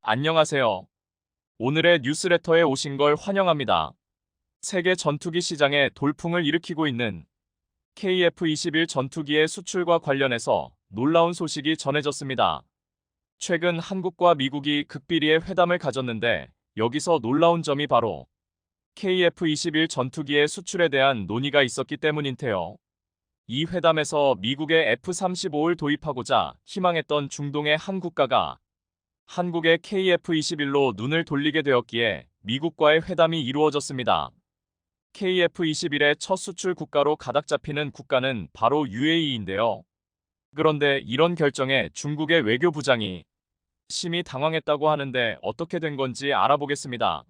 안녕하세요. 오늘의 뉴스레터에 오신 걸 환영합니다. 세계 전투기 시장에 돌풍을 일으키고 있는 KF-21 전투기의 수출과 관련해서 놀라운 소식이 전해졌습니다. 최근 한국과 미국이 극비리의 회담을 가졌는데 여기서 놀라운 점이 바로 KF-21 전투기의 수출에 대한 논의가 있었기 때문인데요. 이 회담에서 미국의 F-35를 도입하고자 희망했던 중동의 한 국가가 한국의 KF-21로 눈을 돌리게 되었기에 미국과의 회담이 이루어졌습니다. KF-21의 첫 수출 국가로 가닥 잡히는 국가는 바로 UAE인데요. 그런데 이런 결정에 중국의 외교부장이 심히 당황했다고 하는데 어떻게 된 건지 알아보겠습니다.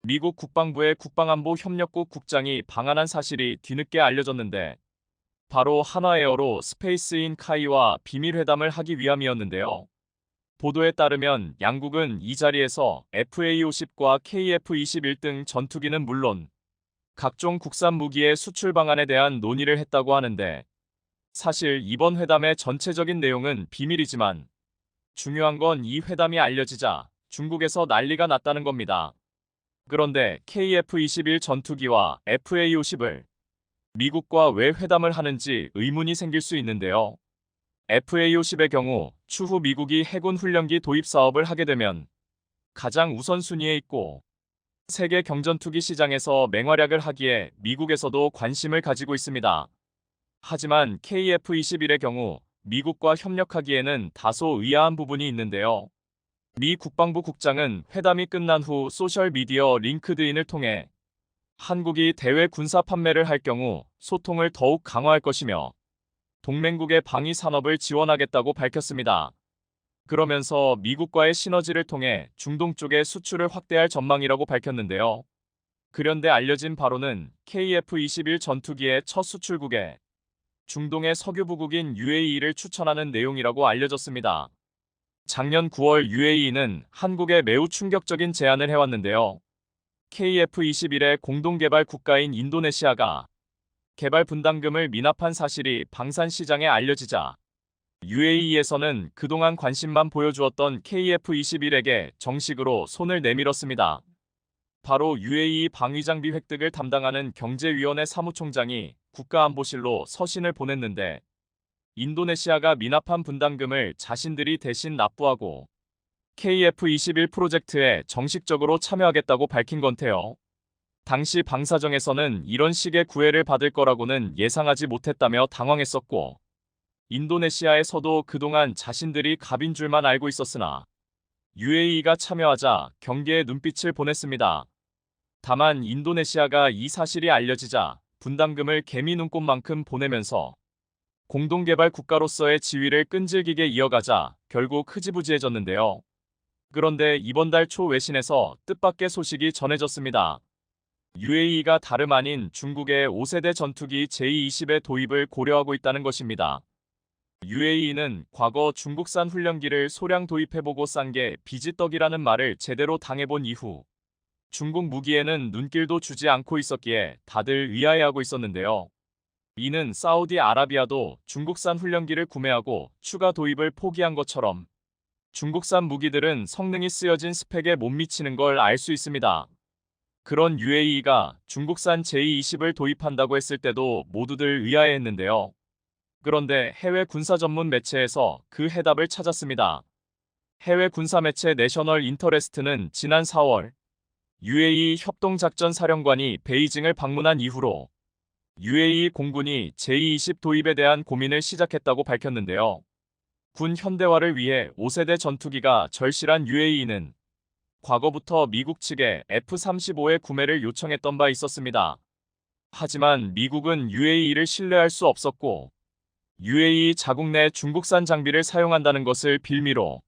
미국 국방부의 국방안보협력국 국장이 방한한 사실이 뒤늦게 알려졌는데 바로 한화에어로 스페이스인 카이와 비밀회담을 하기 위함이었는데요. 보도에 따르면 양국은 이 자리에서 FA-50과 KF-21 등 전투기는 물론 각종 국산 무기의 수출 방안에 대한 논의를 했다고 하는데 사실 이번 회담의 전체적인 내용은 비밀이지만 중요한 건 이 회담이 알려지자 중국에서 난리가 났다는 겁니다. 그런데 KF-21 전투기와 FA-50을 미국과 왜 회담을 하는지 의문이 생길 수 있는데요. FA-50의 경우 추후 미국이 해군 훈련기 도입 사업을 하게 되면 가장 우선순위에 있고 세계 경전투기 시장에서 맹활약을 하기에 미국에서도 관심을 가지고 있습니다. 하지만 KF-21의 경우 미국과 협력하기에는 다소 의아한 부분이 있는데요. 미 국방부 국장은 회담이 끝난 후 소셜미디어 링크드인을 통해 한국이 대외 군사 판매를 할 경우 소통을 더욱 강화할 것이며 동맹국의 방위 산업을 지원하겠다고 밝혔습니다. 그러면서 미국과의 시너지를 통해 중동 쪽의 수출을 확대할 전망이라고 밝혔는데요. 그런데 알려진 바로는 KF-21 전투기의 첫 수출국에 중동의 석유부국인 UAE를 추천하는 내용이라고 알려졌습니다. 작년 9월 UAE는 한국에 매우 충격적인 제안을 해왔는데요. KF-21의 공동개발 국가인 인도네시아가 개발 분담금을 미납한 사실이 방산 시장에 알려지자 UAE에서는 그동안 관심만 보여주었던 KF-21에게 정식으로 손을 내밀었습니다. 바로 UAE 방위장비 획득을 담당하는 경제위원회 사무총장이 국가안보실로 서신을 보냈는데 인도네시아가 미납한 분담금을 자신들이 대신 납부하고 KF-21 프로젝트에 정식적으로 참여하겠다고 밝힌 건데요. 당시 방사정에서는 이런 식의 구애를 받을 거라고는 예상하지 못했다며 당황했었고 인도네시아에서도 그동안 자신들이 갑인 줄만 알고 있었으나 UAE가 참여하자 경계의 눈빛을 보냈습니다. 다만 인도네시아가 이 사실이 알려지자 분담금을 개미 눈꽃만큼 보내면서 공동개발 국가로서의 지위를 끈질기게 이어가자 결국 흐지부지해졌는데요. 그런데 이번 달 초 외신에서 뜻밖의 소식이 전해졌습니다. UAE가 다름 아닌 중국의 5세대 전투기 J-20의 도입을 고려하고 있다는 것입니다. UAE는 과거 중국산 훈련기를 소량 도입해보고 싼 게 비지떡이라는 말을 제대로 당해본 이후 중국 무기에는 눈길도 주지 않고 있었기에 다들 의아해하고 있었는데요. 이는 사우디아라비아도 중국산 훈련기를 구매하고 추가 도입을 포기한 것처럼 중국산 무기들은 성능이 쓰여진 스펙에 못 미치는 걸 알 수 있습니다. 그런 UAE가 중국산 J-20을 도입한다고 했을 때도 모두들 의아해했는데요. 그런데 해외 군사 전문 매체에서 그 해답을 찾았습니다. 해외 군사 매체 내셔널 인터레스트는 지난 4월 UAE 협동작전사령관이 베이징을 방문한 이후로 UAE 공군이 J-20 도입에 대한 고민을 시작했다고 밝혔는데요. 군 현대화를 위해 5세대 전투기가 절실한 UAE는 과거부터 미국 측에 F-35의 구매를 요청했던 바 있었습니다. 하지만 미국은 UAE를 신뢰할 수 없었고 UAE 자국 내 중국산 장비를 사용한다는 것을 빌미로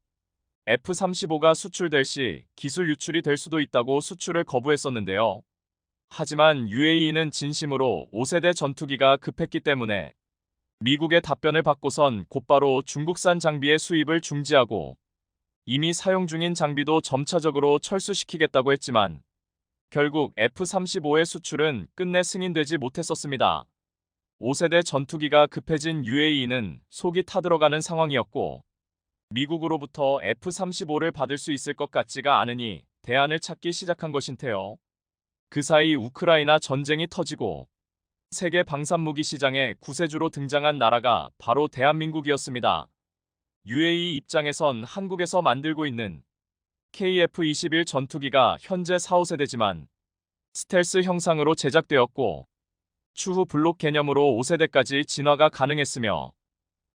F-35가 수출될 시 기술 유출이 될 수도 있다고 수출을 거부했었는데요. 하지만 UAE는 진심으로 5세대 전투기가 급했기 때문에 미국의 답변을 받고선 곧바로 중국산 장비의 수입을 중지하고 이미 사용 중인 장비도 점차적으로 철수시키겠다고 했지만 결국 F-35의 수출은 끝내 승인되지 못했었습니다. 5세대 전투기가 급해진 UAE는 속이 타들어가는 상황이었고 미국으로부터 F-35를 받을 수 있을 것 같지가 않으니 대안을 찾기 시작한 것인데요. 그 사이 우크라이나 전쟁이 터지고 세계 방산무기 시장에 구세주로 등장한 나라가 바로 대한민국이었습니다. UAE 입장에선 한국에서 만들고 있는 KF-21 전투기가 현재 4, 5세대지만 스텔스 형상으로 제작되었고 추후 블록 개념으로 5세대까지 진화가 가능했으며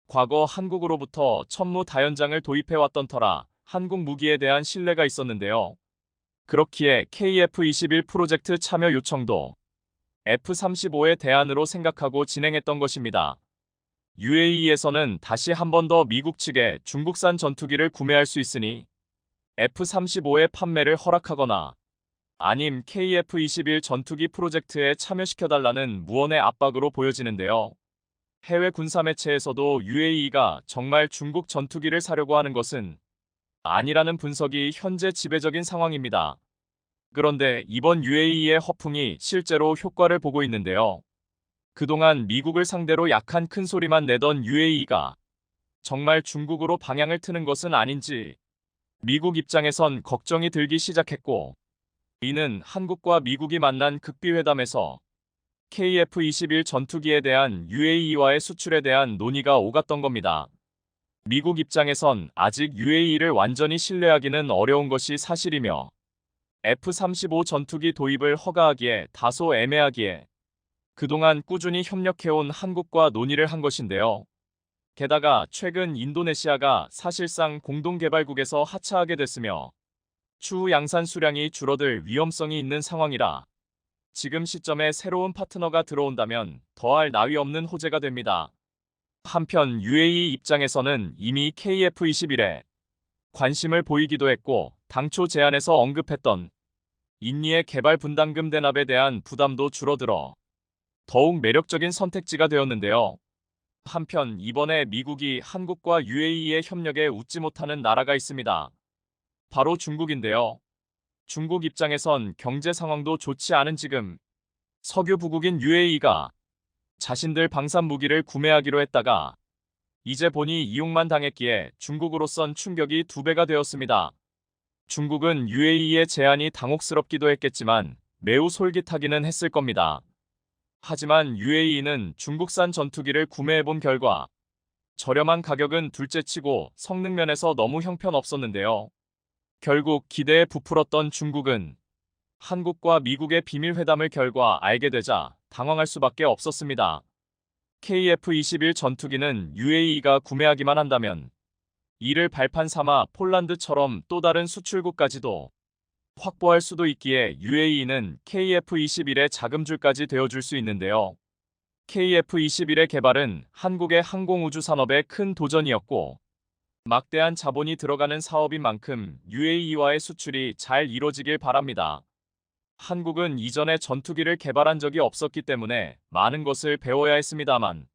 과거 한국으로부터 천무다연장을 도입해왔던 터라 한국 무기에 대한 신뢰가 있었는데요. 그렇기에 KF-21 프로젝트 참여 요청도 F-35의 대안으로 생각하고 진행했던 것입니다. UAE에서는 다시 한 번 더 미국 측에 중국산 전투기를 구매할 수 있으니 F-35의 판매를 허락하거나 아님 KF-21 전투기 프로젝트에 참여시켜달라는 무언의 압박으로 보여지는데요. 해외 군사 매체에서도 UAE가 정말 중국 전투기를 사려고 하는 것은 아니라는 분석이 현재 지배적인 상황입니다. 그런데 이번 UAE의 허풍이 실제로 효과를 보고 있는데요. 그동안 미국을 상대로 약한 큰 소리만 내던 UAE가 정말 중국으로 방향을 트는 것은 아닌지 미국 입장에선 걱정이 들기 시작했고 이는 한국과 미국이 만난 극비회담에서 KF-21 전투기에 대한 UAE와의 수출에 대한 논의가 오갔던 겁니다. 미국 입장에선 아직 UAE를 완전히 신뢰하기는 어려운 것이 사실이며 F-35 전투기 도입을 허가하기에 다소 애매하기에 그동안 꾸준히 협력해온 한국과 논의를 한 것인데요. 게다가 최근 인도네시아가 사실상 공동개발국에서 하차하게 됐으며 추후 양산 수량이 줄어들 위험성이 있는 상황이라 지금 시점에 새로운 파트너가 들어온다면 더할 나위 없는 호재가 됩니다. 한편 UAE 입장에서는 이미 KF-21에 관심을 보이기도 했고 당초 제안에서 언급했던 인니의 개발 분담금 대납에 대한 부담도 줄어들어 더욱 매력적인 선택지가 되었는데요. 한편 이번에 미국이 한국과 UAE의 협력에 웃지 못하는 나라가 있습니다. 바로 중국인데요. 중국 입장에선 경제 상황도 좋지 않은 지금 석유 부국인 UAE가 자신들 방산 무기를 구매하기로 했다가 이제 보니 이용만 당했기에 중국으로선 충격이 2배가 되었습니다. 중국은 UAE의 제안이 당혹스럽기도 했겠지만 매우 솔깃하기는 했을 겁니다. 하지만 UAE는 중국산 전투기를 구매해본 결과 저렴한 가격은 둘째치고 성능 면에서 너무 형편없었는데요. 결국 기대에 부풀었던 중국은 한국과 미국의 비밀회담을 결과 알게 되자 당황할 수밖에 없었습니다. KF-21 전투기는 UAE가 구매하기만 한다면 이를 발판 삼아 폴란드처럼 또 다른 수출국까지도 확보할 수도 있기에 UAE는 KF-21의 자금줄까지 되어줄 수 있는데요. KF-21의 개발은 한국의 항공우주 산업에 큰 도전이었고 막대한 자본이 들어가는 사업인 만큼 UAE와의 수출이 잘 이뤄지길 바랍니다. 한국은 이전에 전투기를 개발한 적이 없었기 때문에 많은 것을 배워야 했습니다만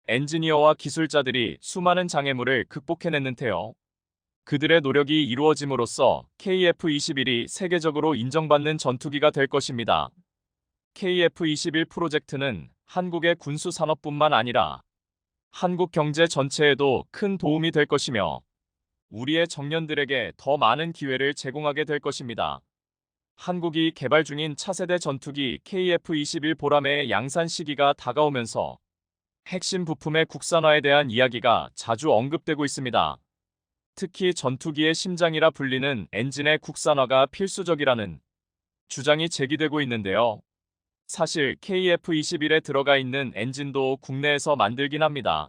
엔지니어와 기술자들이 수많은 장애물을 극복해냈는데요. 그들의 노력이 이루어짐으로써 KF-21이 세계적으로 인정받는 전투기가 될 것입니다. KF-21 프로젝트는 한국의 군수 산업뿐만 아니라 한국 경제 전체에도 큰 도움이 될 것이며 우리의 청년들에게 더 많은 기회를 제공하게 될 것입니다. 한국이 개발 중인 차세대 전투기 KF-21 보라매의 양산 시기가 다가오면서 핵심 부품의 국산화에 대한 이야기가 자주 언급되고 있습니다. 특히 전투기의 심장이라 불리는 엔진의 국산화가 필수적이라는 주장이 제기되고 있는데요. 사실 KF-21에 들어가 있는 엔진도 국내에서 만들긴 합니다.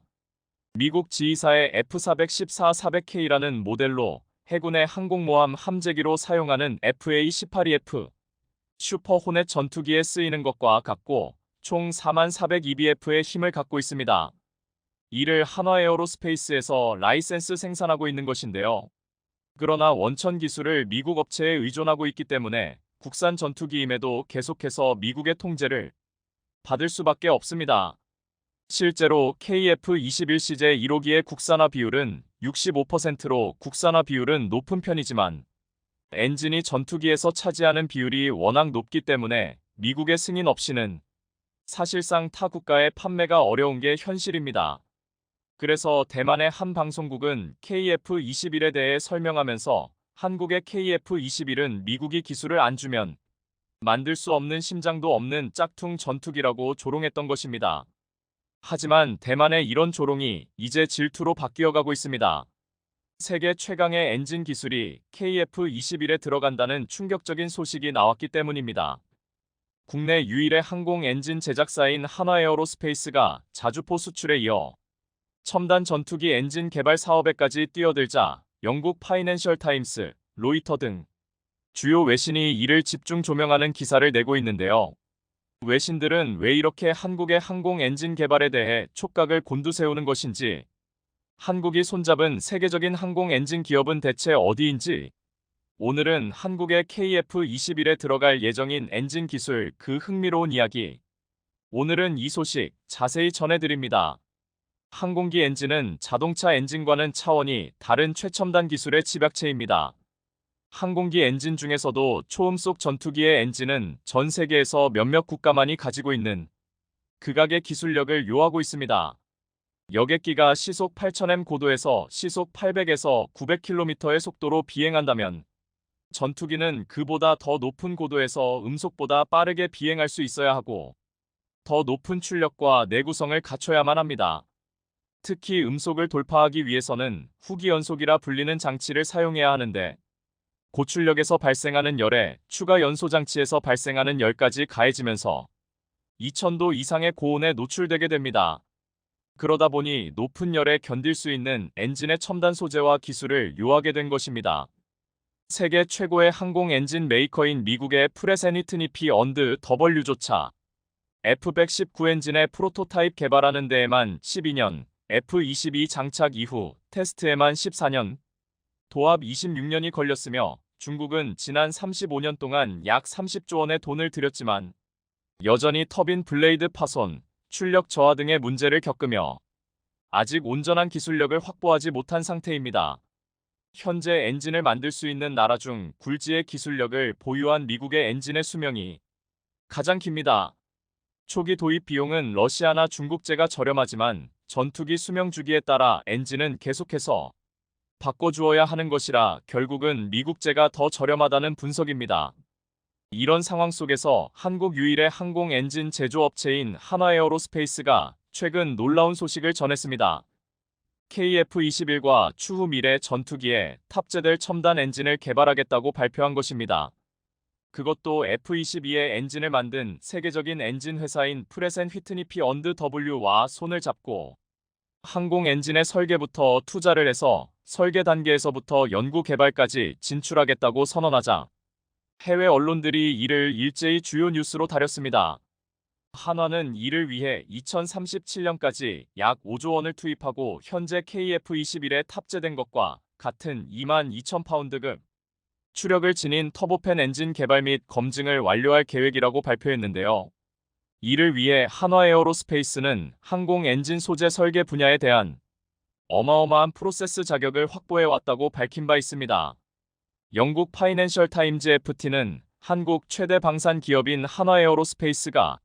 미국 지휘사의 F414-400K라는 모델로 해군의 항공모함 함재기로 사용하는 FA-18EF 슈퍼 호넷 전투기에 쓰이는 것과 같고 총 44,000 힘을 갖고 있습니다. 이를 한화에어로스페이스에서 라이센스 생산하고 있는 것인데요. 그러나 원천 기술을 미국 업체에 의존하고 있기 때문에 국산 전투기임에도 계속해서 미국의 통제를 받을 수밖에 없습니다. 실제로 KF-21CJ 1호기의 국산화 비율은 65%로 국산화 비율은 높은 편이지만 엔진이 전투기에서 차지하는 비율이 워낙 높기 때문에 미국의 승인 없이는 사실상 타 국가에 판매가 어려운 게 현실입니다. 그래서 대만의 한 방송국은 KF-21에 대해 설명하면서 한국의 KF-21은 미국이 기술을 안 주면 만들 수 없는 심장도 없는 짝퉁 전투기라고 조롱했던 것입니다. 하지만 대만의 이런 조롱이 이제 질투로 바뀌어가고 있습니다. 세계 최강의 엔진 기술이 KF-21에 들어간다는 충격적인 소식이 나왔기 때문입니다. 국내 유일의 항공 엔진 제작사인 한화에어로스페이스가 자주포 수출에 이어 첨단 전투기 엔진 개발 사업에까지 뛰어들자 영국 파이낸셜 타임스, 로이터 등 주요 외신이 이를 집중 조명하는 기사를 내고 있는데요. 외신들은 왜 이렇게 한국의 항공 엔진 개발에 대해 촉각을 곤두세우는 것인지, 한국이 손잡은 세계적인 항공 엔진 기업은 대체 어디인지, 오늘은 한국의 KF-21에 들어갈 예정인 엔진 기술 그 흥미로운 이야기. 오늘은 이 소식 자세히 전해드립니다. 항공기 엔진은 자동차 엔진과는 차원이 다른 최첨단 기술의 집약체입니다. 항공기 엔진 중에서도 초음속 전투기의 엔진은 전 세계에서 몇몇 국가만이 가지고 있는 극악의 기술력을 요하고 있습니다. 여객기가 시속 8000m 고도에서 시속 800에서 900km의 속도로 비행한다면 전투기는 그보다 더 높은 고도에서 음속보다 빠르게 비행할 수 있어야 하고 더 높은 출력과 내구성을 갖춰야만 합니다. 특히 음속을 돌파하기 위해서는 후기연속이라 불리는 장치를 사용해야 하는데 고출력에서 발생하는 열에 추가 연소 장치에서 발생하는 열까지 가해지면서 2000도 이상의 고온에 노출되게 됩니다. 그러다 보니 높은 열에 견딜 수 있는 엔진의 첨단 소재와 기술을 요하게 된 것입니다. 세계 최고의 항공 엔진 메이커인 미국의 프렛 앤 휘트니 P&W조차 F-119 엔진의 프로토타입 개발하는 데에만 12년, F-22 장착 이후 테스트에만 14년, 도합 26년이 걸렸으며 중국은 지난 35년 동안 약 30조 원의 돈을 들였지만 여전히 터빈 블레이드 파손, 출력 저하 등의 문제를 겪으며 아직 온전한 기술력을 확보하지 못한 상태입니다. 현재 엔진을 만들 수 있는 나라 중 굴지의 기술력을 보유한 미국의 엔진의 수명이 가장 깁니다. 초기 도입 비용은 러시아나 중국제가 저렴하지만 전투기 수명 주기에 따라 엔진은 계속해서 바꿔주어야 하는 것이라 결국은 미국제가 더 저렴하다는 분석입니다. 이런 상황 속에서 한국 유일의 항공 엔진 제조업체인 한화에어로스페이스가 최근 놀라운 소식을 전했습니다. KF-21과 추후 미래 전투기에 탑재될 첨단 엔진을 개발하겠다고 발표한 것입니다. 그것도 F-22의 엔진을 만든 세계적인 엔진 회사인 프렛 앤 휘트니 P&W와 손을 잡고 항공 엔진의 설계부터 투자를 해서 설계 단계에서부터 연구 개발까지 진출하겠다고 선언하자 해외 언론들이 이를 일제히 주요 뉴스로 다뤘습니다. 한화는 이를 위해 2037년까지 약 5조 원을 투입하고 현재 KF-21에 탑재된 것과 같은 22,000파운드급 추력을 지닌 터보팬 엔진 개발 및 검증을 완료할 계획이라고 발표했는데요. 이를 위해 한화에어로스페이스는 항공 엔진 소재 설계 분야에 대한 어마어마한 프로세스 자격을 확보해왔다고 밝힌 바 있습니다. 영국 파이낸셜 타임즈 FT는 한국 최대 방산 기업인 한화에어로스페이스가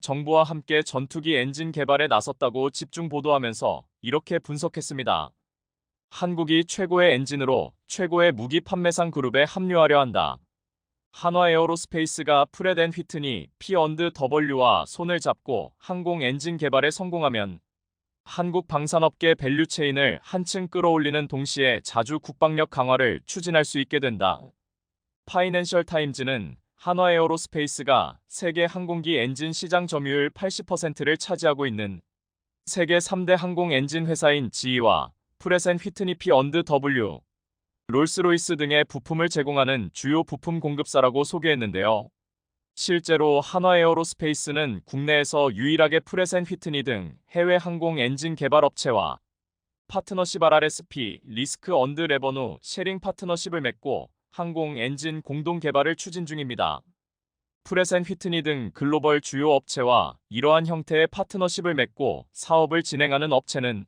정부와 함께 전투기 엔진 개발에 나섰다고 집중 보도하면서 이렇게 분석했습니다. 한국이 최고의 엔진으로 최고의 무기 판매상 그룹에 합류하려 한다. 한화에어로스페이스가 프렛 앤 휘트니 P&W와 손을 잡고 항공 엔진 개발에 성공하면 한국 방산업계 밸류체인을 한층 끌어올리는 동시에 자주 국방력 강화를 추진할 수 있게 된다. 파이낸셜 타임즈는 한화에어로스페이스가 세계 항공기 엔진 시장 점유율 80%를 차지하고 있는 세계 3대 항공 엔진 회사인 GE와 프렛 앤 휘트니 P&W, 롤스로이스 등의 부품을 제공하는 주요 부품 공급사라고 소개했는데요. 실제로 한화에어로스페이스는 국내에서 유일하게 프렛 앤 휘트니 등 해외 항공 엔진 개발 업체와 파트너십 RRSP, 리스크 언드 레버누 쉐링 파트너십을 맺고 항공 엔진 공동 개발을 추진 중입니다. 프렛 앤 휘트니 등 글로벌 주요 업체와 이러한 형태의 파트너십을 맺고 사업을 진행하는 업체는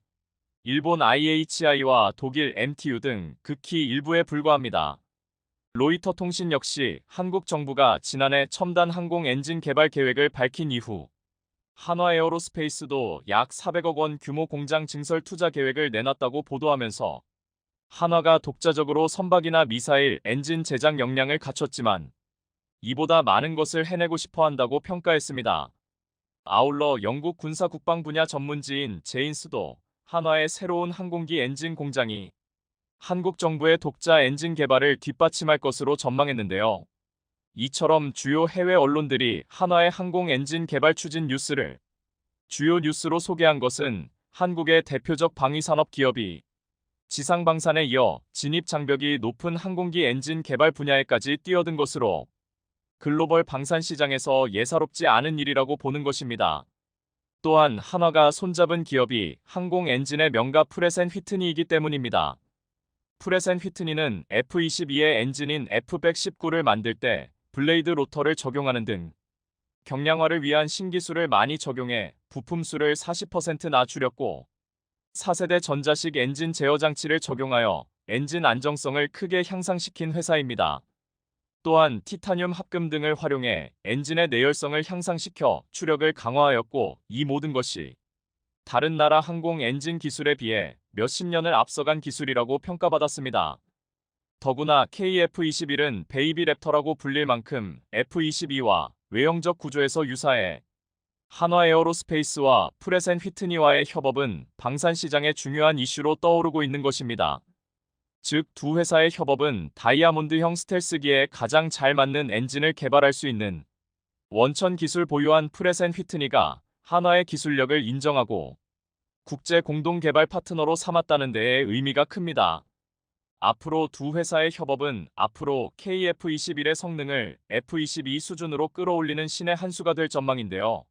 일본 IHI와 독일 MTU 등 극히 일부에 불과합니다. 로이터 통신 역시 한국 정부가 지난해 첨단 항공 엔진 개발 계획을 밝힌 이후 한화 에어로스페이스도 약 400억 원 규모 공장 증설 투자 계획을 내놨다고 보도하면서 한화가 독자적으로 선박이나 미사일, 엔진 제작 역량을 갖췄지만 이보다 많은 것을 해내고 싶어 한다고 평가했습니다. 아울러 영국 군사 국방 분야 전문지인 제인스도 한화의 새로운 항공기 엔진 공장이 한국 정부의 독자 엔진 개발을 뒷받침할 것으로 전망했는데요. 이처럼 주요 해외 언론들이 한화의 항공 엔진 개발 추진 뉴스를 주요 뉴스로 소개한 것은 한국의 대표적 방위산업 기업이 지상방산에 이어 진입 장벽이 높은 항공기 엔진 개발 분야에까지 뛰어든 것으로 글로벌 방산 시장에서 예사롭지 않은 일이라고 보는 것입니다. 또한 한화가 손잡은 기업이 항공 엔진의 명가 프렛 앤 휘트니이기 때문입니다. 프렛 앤 휘트니는 F-22의 엔진인 F-119를 만들 때 블레이드 로터를 적용하는 등 경량화를 위한 신기술을 많이 적용해 부품 수를 40%나 줄였고 4세대 전자식 엔진 제어 장치를 적용하여 엔진 안정성을 크게 향상시킨 회사입니다. 또한 티타늄 합금 등을 활용해 엔진의 내열성을 향상시켜 추력을 강화하였고 이 모든 것이 다른 나라 항공 엔진 기술에 비해 몇십 년을 앞서간 기술이라고 평가받았습니다. 더구나 KF-21은 베이비 랩터라고 불릴 만큼 F-22와 외형적 구조에서 유사해 한화 에어로스페이스와 프렛 앤 휘트니와의 협업은 방산 시장의 중요한 이슈로 떠오르고 있는 것입니다. 즉, 두 회사의 협업은 다이아몬드형 스텔스기에 가장 잘 맞는 엔진을 개발할 수 있는 원천 기술 보유한 프렛 앤 휘트니가 한화의 기술력을 인정하고 국제 공동 개발 파트너로 삼았다는 데에 의미가 큽니다. 앞으로 두 회사의 협업은 앞으로 KF-21의 성능을 F-22 수준으로 끌어올리는 신의 한 수가 될 전망인데요.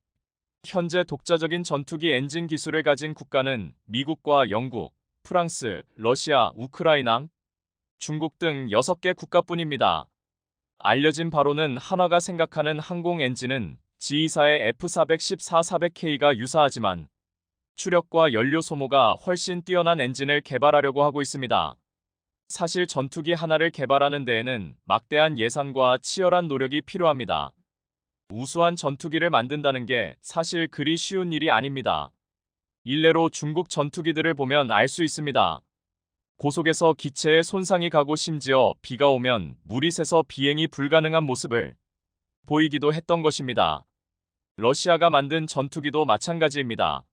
현재 독자적인 전투기 엔진 기술을 가진 국가는 미국과 영국, 프랑스, 러시아, 우크라이나, 중국 등 6개 국가뿐입니다. 알려진 바로는 한화가 생각하는 항공 엔진은 지휘사의 F414-400K가 유사하지만 추력과 연료 소모가 훨씬 뛰어난 엔진을 개발하려고 하고 있습니다. 사실 전투기 하나를 개발하는 데에는 막대한 예산과 치열한 노력이 필요합니다. 우수한 전투기를 만든다는 게 사실 그리 쉬운 일이 아닙니다. 일례로 중국 전투기들을 보면 알 수 있습니다. 고속에서 기체에 손상이 가고 심지어 비가 오면 물이 새서 비행이 불가능한 모습을 보이기도 했던 것입니다. 러시아가 만든 전투기도 마찬가지입니다.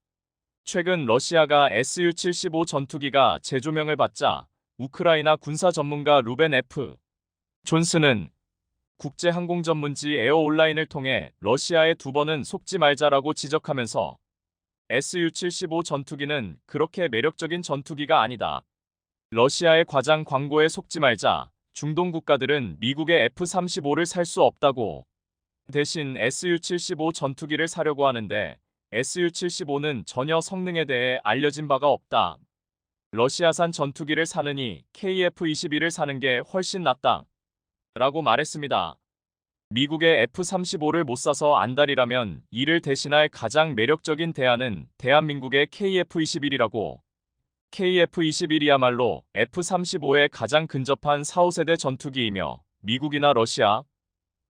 최근 러시아가 Su-75 전투기가 재조명을 받자 우크라이나 군사 전문가 루벤 F. 존스는 국제항공 전문지 에어온라인을 통해 러시아의 두 번은 속지 말자라고 지적하면서 Su-75 전투기는 그렇게 매력적인 전투기가 아니다. 러시아의 과장 광고에 속지 말자. 중동 국가들은 미국의 F-35를 살 수 없다고. 대신 Su-75 전투기를 사려고 하는데 Su-75는 전혀 성능에 대해 알려진 바가 없다. 러시아산 전투기를 사느니 KF-21을 사는 게 훨씬 낫다. 라고 말했습니다. 미국의 F-35를 못 사서 안달이라면 이를 대신할 가장 매력적인 대안은 대한민국의 KF-21이라고. KF-21이야말로 F-35에 가장 근접한 4, 5세대 전투기이며 미국이나 러시아,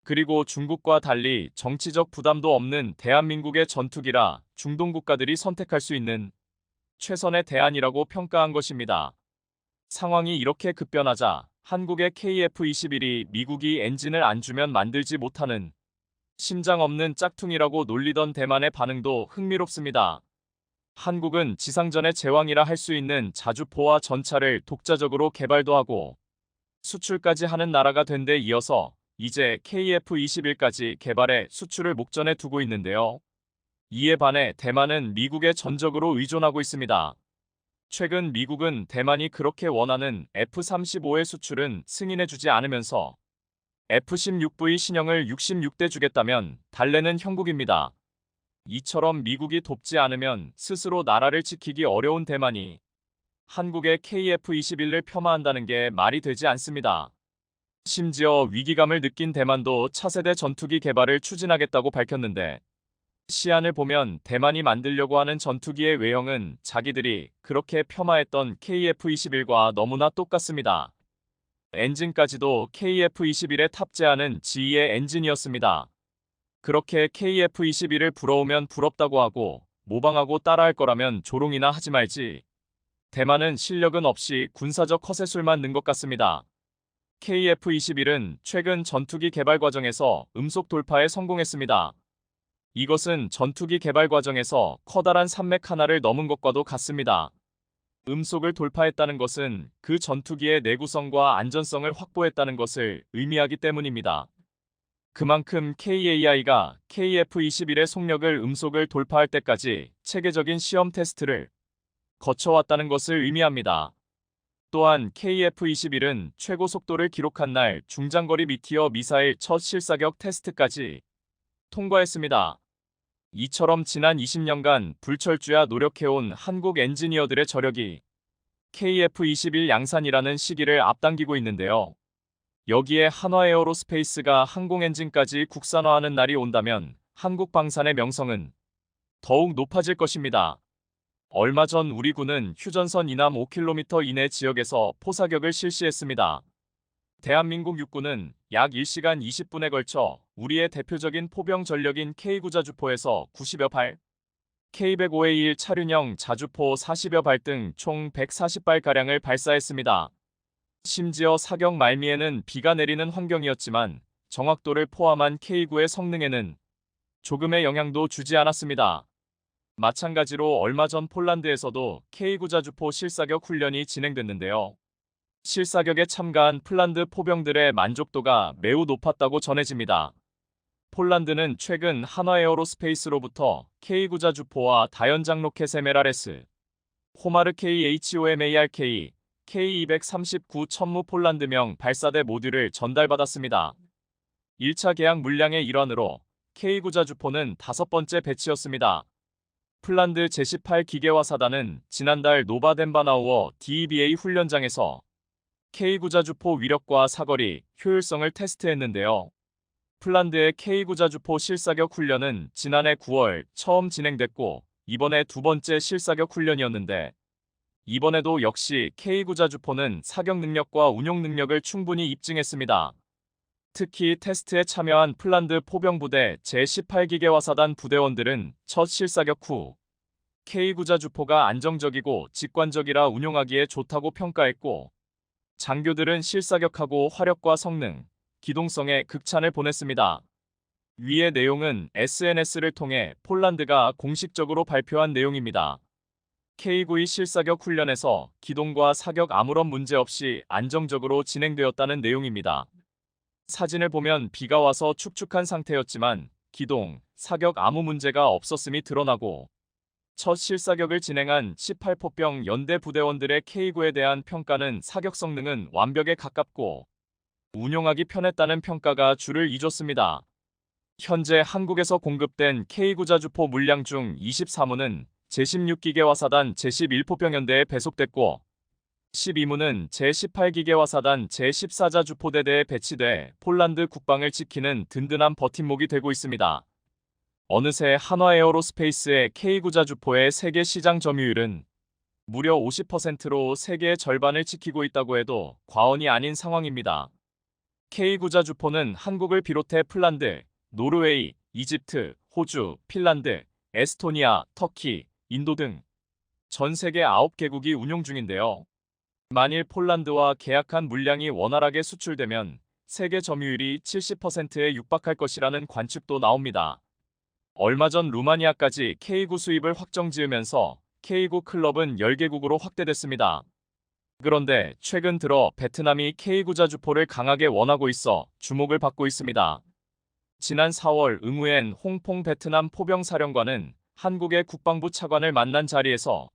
그리고 중국과 달리 정치적 부담도 없는 대한민국의 전투기라 중동 국가들이 선택할 수 있는 최선의 대안이라고 평가한 것입니다. 상황이 이렇게 급변하자 한국의 KF-21이 미국이 엔진을 안 주면 만들지 못하는 심장 없는 짝퉁이라고 놀리던 대만의 반응도 흥미롭습니다. 한국은 지상전의 제왕이라 할 수 있는 자주포와 전차를 독자적으로 개발도 하고 수출까지 하는 나라가 된 데 이어서 이제 KF-21까지 개발해 수출을 목전에 두고 있는데요. 이에 반해 대만은 미국에 전적으로 의존하고 있습니다. 최근 미국은 대만이 그렇게 원하는 F-35의 수출은 승인해주지 않으면서 F-16V 신형을 66대 주겠다면 달래는 형국입니다. 이처럼 미국이 돕지 않으면 스스로 나라를 지키기 어려운 대만이 한국의 KF-21을 폄하한다는 게 말이 되지 않습니다. 심지어 위기감을 느낀 대만도 차세대 전투기 개발을 추진하겠다고 밝혔는데 시안을 보면 대만이 만들려고 하는 전투기의 외형은 자기들이 그렇게 폄하했던 KF-21과 너무나 똑같습니다. 엔진까지도 KF-21에 탑재하는 GE의 엔진이었습니다. 그렇게 KF-21을 부러우면 부럽다고 하고 모방하고 따라할 거라면 조롱이나 하지 말지. 대만은 실력은 없이 군사적 허세술만 는 것 같습니다. KF-21은 최근 전투기 개발 과정에서 음속 돌파에 성공했습니다. 이것은 전투기 개발 과정에서 커다란 산맥 하나를 넘은 것과도 같습니다. 음속을 돌파했다는 것은 그 전투기의 내구성과 안전성을 확보했다는 것을 의미하기 때문입니다. 그만큼 KAI가 KF-21의 속력을 음속을 돌파할 때까지 체계적인 시험 테스트를 거쳐왔다는 것을 의미합니다. 또한 KF-21은 최고 속도를 기록한 날 중장거리 미티어 미사일 첫 실사격 테스트까지 통과했습니다. 이처럼 지난 20년간 불철주야 노력해온 한국 엔지니어들의 저력이 KF-21 양산이라는 시기를 앞당기고 있는데요. 여기에 한화에어로스페이스가 항공 엔진까지 국산화하는 날이 온다면 한국 방산의 명성은 더욱 높아질 것입니다. 얼마 전 우리 군은 휴전선 이남 5km 이내 지역에서 포사격을 실시했습니다. 대한민국 육군은 약 1시간 20분에 걸쳐 우리의 대표적인 포병 전력인 K9 자주포에서 90여 발, K105A1 차륜형 자주포 40여 발 등 총 140발가량을 발사했습니다. 심지어 사격 말미에는 비가 내리는 환경이었지만 정확도를 포함한 K9의 성능에는 조금의 영향도 주지 않았습니다. 마찬가지로 얼마 전 폴란드에서도 K9 자주포 실사격 훈련이 진행됐는데요. 실사격에 참가한 폴란드 포병들의 만족도가 매우 높았다고 전해집니다. 폴란드는 최근 한화에어로스페이스로부터 K9 자주포와 다연장 로켓 MLRS, 호마르 KHOMARK, K239 천무 폴란드명 발사대 모듈을 전달받았습니다. 1차 계약 물량의 일환으로 K9 자주포는 5번째 배치였습니다. 폴란드 제18기계화 사단은 지난달 노바덴바나우어 DEBA 훈련장에서 K9 자주포 위력과 사거리, 효율성을 테스트했는데요. 폴란드의 K9 자주포 실사격 훈련은 지난해 9월 처음 진행됐고 이번에 두 번째 실사격 훈련이었는데 이번에도 역시 K9 자주포는 사격 능력과 운용 능력을 충분히 입증했습니다. 특히 테스트에 참여한 폴란드 포병부대 제18기계화 사단 부대원들은 첫 실사격 후 K9 자주포가 안정적이고 직관적이라 운용하기에 좋다고 평가했고 장교들은 실사격하고 화력과 성능, 기동성에 극찬을 보냈습니다. 위의 내용은 SNS를 통해 폴란드가 공식적으로 발표한 내용입니다. K9의 실사격 훈련에서 기동과 사격 아무런 문제 없이 안정적으로 진행되었다는 내용입니다. 사진을 보면 비가 와서 축축한 상태였지만 기동, 사격 아무 문제가 없었음이 드러나고 첫 실사격을 진행한 18포병 연대 부대원들의 K9에 대한 평가는 사격 성능은 완벽에 가깝고 운용하기 편했다는 평가가 줄을 이뤘습니다. 현재 한국에서 공급된 K9 자주포 물량 중 23무는 제16기계화 사단 제11포병 연대에 배속됐고 12무는 제18기계화 사단 제14자주포대대에 배치돼 폴란드 국방을 지키는 든든한 버팀목이 되고 있습니다. 어느새 한화에어로스페이스의 K9 자주포의 세계 시장 점유율은 무려 50%로 세계의 절반을 지키고 있다고 해도 과언이 아닌 상황입니다. K9 자주포는 한국을 비롯해 폴란드, 노르웨이, 이집트, 호주, 핀란드, 에스토니아, 터키, 인도 등 전 세계 9개국이 운용 중인데요. 만일 폴란드와 계약한 물량이 원활하게 수출되면 세계 점유율이 70%에 육박할 것이라는 관측도 나옵니다. 얼마 전 루마니아까지 K9 수입을 확정지으면서 K9 클럽은 10개국으로 확대됐습니다. 그런데 최근 들어 베트남이 K9 자주포를 강하게 원하고 있어 주목을 받고 있습니다. 지난 4월 응우엔 홍퐁 베트남 포병사령관은 한국의 국방부 차관을 만난 자리에서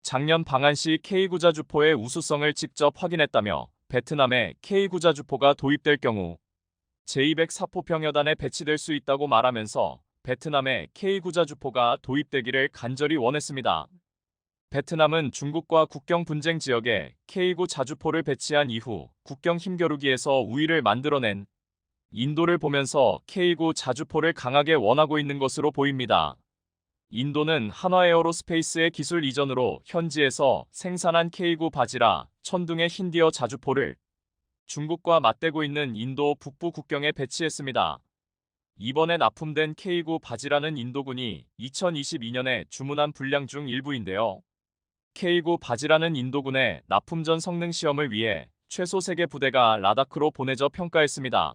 작년 방한시 K9 자주포의 우수성을 직접 확인했다며 베트남에 K9 자주포가 도입될 경우 제204포병여단에 배치될 수 있다고 말하면서 베트남에 K9 자주포가 도입되기를 간절히 원했습니다. 베트남은 중국과 국경 분쟁 지역에 K9 자주포를 배치한 이후 국경 힘겨루기에서 우위를 만들어낸 인도를 보면서 K9 자주포를 강하게 원하고 있는 것으로 보입니다. 인도는 한화에어로스페이스의 기술 이전으로 현지에서 생산한 K9 바지라, 천둥의 힌디어 자주포를 중국과 맞대고 있는 인도 북부 국경에 배치했습니다. 이번에 납품된 K9 바지라는 인도군이 2022년에 주문한 분량 중 일부인데요. K9 바지라는 인도군의 납품 전 성능 시험을 위해 최소 3개 부대가 라다크로 보내져 평가했습니다.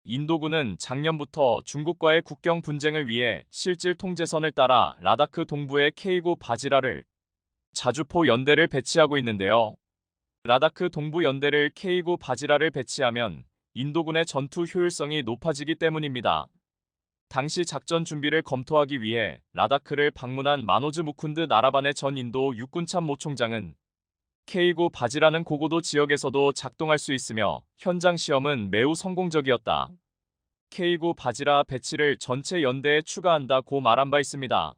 인도군은 작년부터 중국과의 국경 분쟁을 위해 실질 통제선을 따라 라다크 동부의 K9 바지라를 자주포 연대를 배치하고 있는데요. 라다크 동부 연대를 K9 바지라를 배치하면 인도군의 전투 효율성이 높아지기 때문입니다. 당시 작전 준비를 검토하기 위해 라다크를 방문한 마노즈 무쿤드 나라반의 전 인도 육군 참모 총장은 K9 바지라는 고고도 지역에서도 작동할 수 있으며 현장 시험은 매우 성공적이었다. K9 바지라 배치를 전체 연대에 추가한다고 말한 바 있습니다.